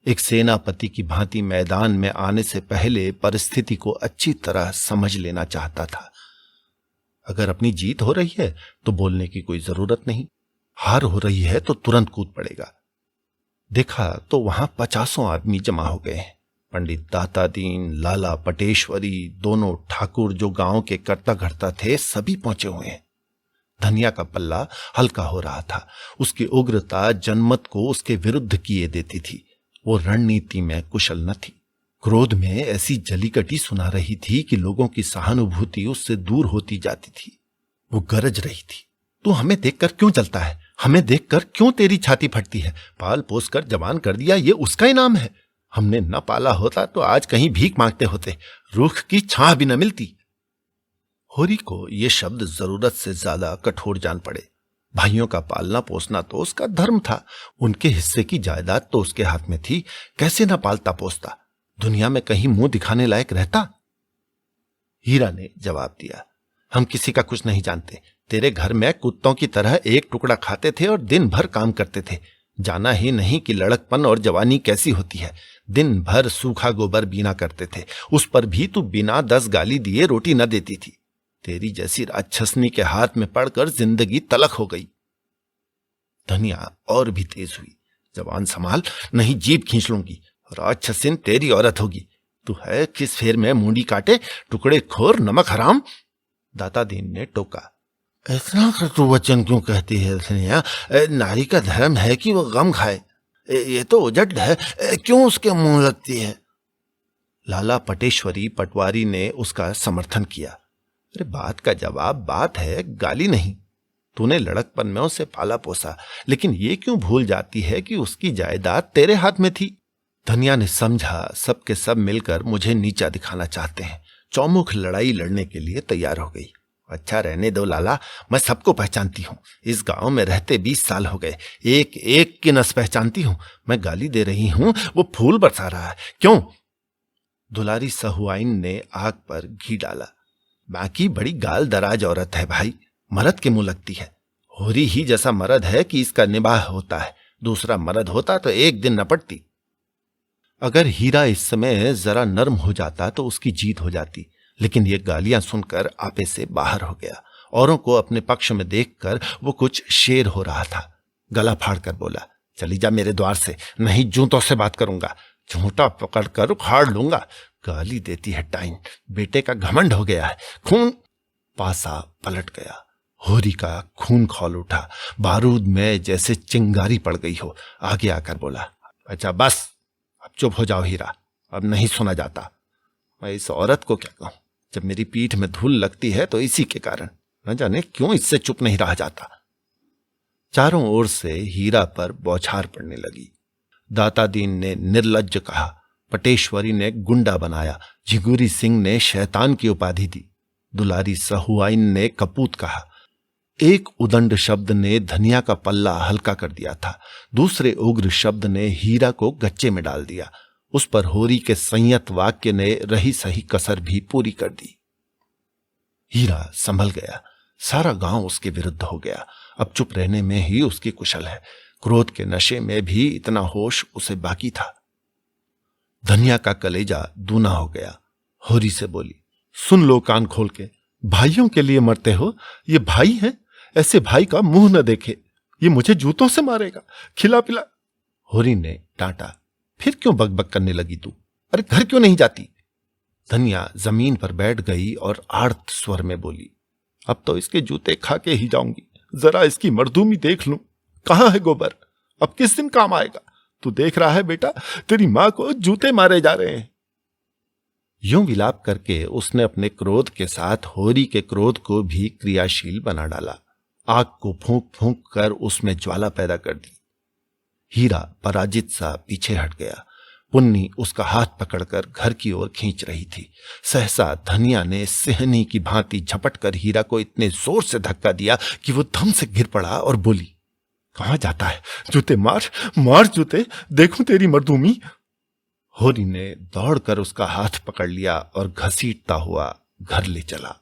A: एक सेनापति की भांति मैदान में आने से पहले परिस्थिति को अच्छी तरह समझ लेना चाहता था। अगर अपनी जीत हो रही है तो बोलने की कोई जरूरत नहीं, हार हो रही है तो तुरंत कूद पड़ेगा। देखा तो वहां 50 आदमी जमा हो गए हैं। पंडित दाता दीन, लाला पटेश्वरी, दोनों ठाकुर जो गांव के कर्ता घरता थे, सभी पहुंचे हुए हैं। धनिया का पल्ला हल्का हो रहा था। उसकी उग्रता जनमत को उसके विरुद्ध किए देती थी। वो रणनीति में कुशल न थी। क्रोध में ऐसी जलीकटी सुना रही थी कि लोगों की सहानुभूति उससे दूर होती जाती थी। वो गरज रही थी, तू हमें देखकर क्यों जलता है? हमें देखकर क्यों तेरी छाती फटती है? पाल पोस कर जवान कर दिया, ये उसका इनाम है। हमने न पाला होता तो आज कहीं भीख मांगते होते, रूख की छाह भी न मिलती। होरी को ये शब्द जरूरत से ज्यादा कठोर जान पड़े। भाइयों का पालना पोसना तो उसका धर्म था। उनके हिस्से की जायदाद तो उसके हाथ में थी। कैसे ना पालता पोसता? दुनिया में कहीं मुंह दिखाने लायक रहता? हीरा ने जवाब दिया, हम किसी का कुछ नहीं जानते। तेरे घर में कुत्तों की तरह एक टुकड़ा खाते थे और दिन भर काम करते थे। जाना ही नहीं कि लड़कपन और जवानी कैसी होती है। दिन भर सूखा गोबर बीना करते थे, उस पर भी तू बिना 10 गाली दिए रोटी न देती थी। तेरी जैसी राक्षसनी के हाथ में पड़कर जिंदगी तलख हो गई। धनिया और भी तेज हुई। जवान संभाल, नहीं जीभ खींच लूंगी। राक्षसिन तेरी औरत होगी। तू है किस फेर में मुंडी काटे, टुकड़े खोर, नमक हराम। दाता दीन ने टोका, इतना कटु वचन क्यों कहती है धनिया? नारी का धर्म है कि वो गम खाए। ये तो उजट है, क्यों उसके मुंह लगती है? लाला पटेश्वरी पटवारी ने उसका समर्थन किया। अरे बात का जवाब बात है, गाली नहीं। तूने लड़कपन में उसे पाला पोसा, लेकिन ये क्यों भूल जाती है कि उसकी जायदाद तेरे हाथ में थी? धनिया ने समझा सबके सब मिलकर मुझे नीचा दिखाना चाहते हैं। चौमुख लड़ाई लड़ने के लिए तैयार हो गई। अच्छा रहने दो लाला, मैं सबको पहचानती हूँ। इस गांव में रहते 20 साल हो गए, एक एक की नस पहचानती हूँ। मैं गाली दे रही हूँ, वो फूल बरसा रहा है। क्यों? दुलारी सहुआइन ने आग पर घी डाला। बाकी बड़ी गाल दराज औरत है भाई, मर्द के मुंह लगती है। होरी ही जैसा मर्द है कि इसका निबाह होता है। दूसरा मर्द होता तो एक दिन नपटती। अगर हीरा इस समय जरा नर्म हो जाता तो उसकी जीत हो जाती, लेकिन ये गालियां सुनकर आपे से बाहर हो गया। औरों को अपने पक्ष में देखकर वो कुछ शेर हो रहा था। गला फाड़कर बोला, चली जा मेरे द्वार से, नहीं जूतों से बात करूंगा। झूठा पकड़कर उखाड़ लूंगा। गाली देती है टाइन, बेटे का घमंड हो गया है। खून। पासा पलट गया। होरी का खून खौल उठा। बारूद में जैसे चिंगारी पड़ गई हो। आगे आकर बोला, अच्छा बस, अब चुप हो जाओ हीरा, अब नहीं सुना जाता। मैं इस औरत को क्या कहूं? जब मेरी पीठ में धूल लगती है तो इसी के कारण। न जाने क्यों इससे चुप नहीं रहा जाता। चारों ओर से हीरा पर बौछार पड़ने लगी। दाता दीन ने निर्लज्ज कहा, पटेश्वरी ने गुंडा बनाया, झिगुरी सिंह ने शैतान की उपाधि दी, दुलारी सहुआइन ने कपूत कहा। एक उदंड शब्द ने धनिया का पल्ला हल्का कर दिया था। दूसरे उग्र शब्द ने हीरा को गच्चे में डाल दिया। उस पर होरी के संयत वाक्य ने रही सही कसर भी पूरी कर दी। हीरा संभल गया। सारा गांव उसके विरुद्ध हो गया। अब चुप रहने में ही उसकी कुशल है। क्रोध के नशे में भी इतना होश उसे बाकी था। धनिया का कलेजा दूना हो गया। होरी से बोली, सुन लो कान खोल के, भाइयों के लिए मरते हो? ये भाई है? ऐसे भाई का मुंह न देखे, ये मुझे जूतों से मारेगा, खिला पिला। होरी ने डांटा, फिर क्यों बकबक करने लगी तू? अरे घर क्यों नहीं जाती? धनिया जमीन पर बैठ गई और आर्त स्वर में बोली, अब तो इसके जूते खा के ही जाऊंगी। जरा इसकी मर्दूमी देख लूं। कहां है गोबर? अब किस दिन काम आएगा? तू देख रहा है बेटा, तेरी मां को जूते मारे जा रहे हैं। यूं विलाप करके उसने अपने क्रोध के साथ होरी के क्रोध को भी क्रियाशील बना डाला। आग को फूंक फूंक कर उसमें ज्वाला पैदा कर दी। हीरा पराजित सा पीछे हट गया। पुन्नी उसका हाथ पकड़कर घर की ओर खींच रही थी। सहसा धनिया ने सिहनी की भांति झपट कर हीरा को इतने जोर से धक्का दिया कि वो धम से गिर पड़ा और बोली, कहां जाता है? जूते मार, मार जूते, देखूं तेरी मर्दूमी। होरी ने दौड़कर उसका हाथ पकड़ लिया और घसीटता हुआ घर ले चला।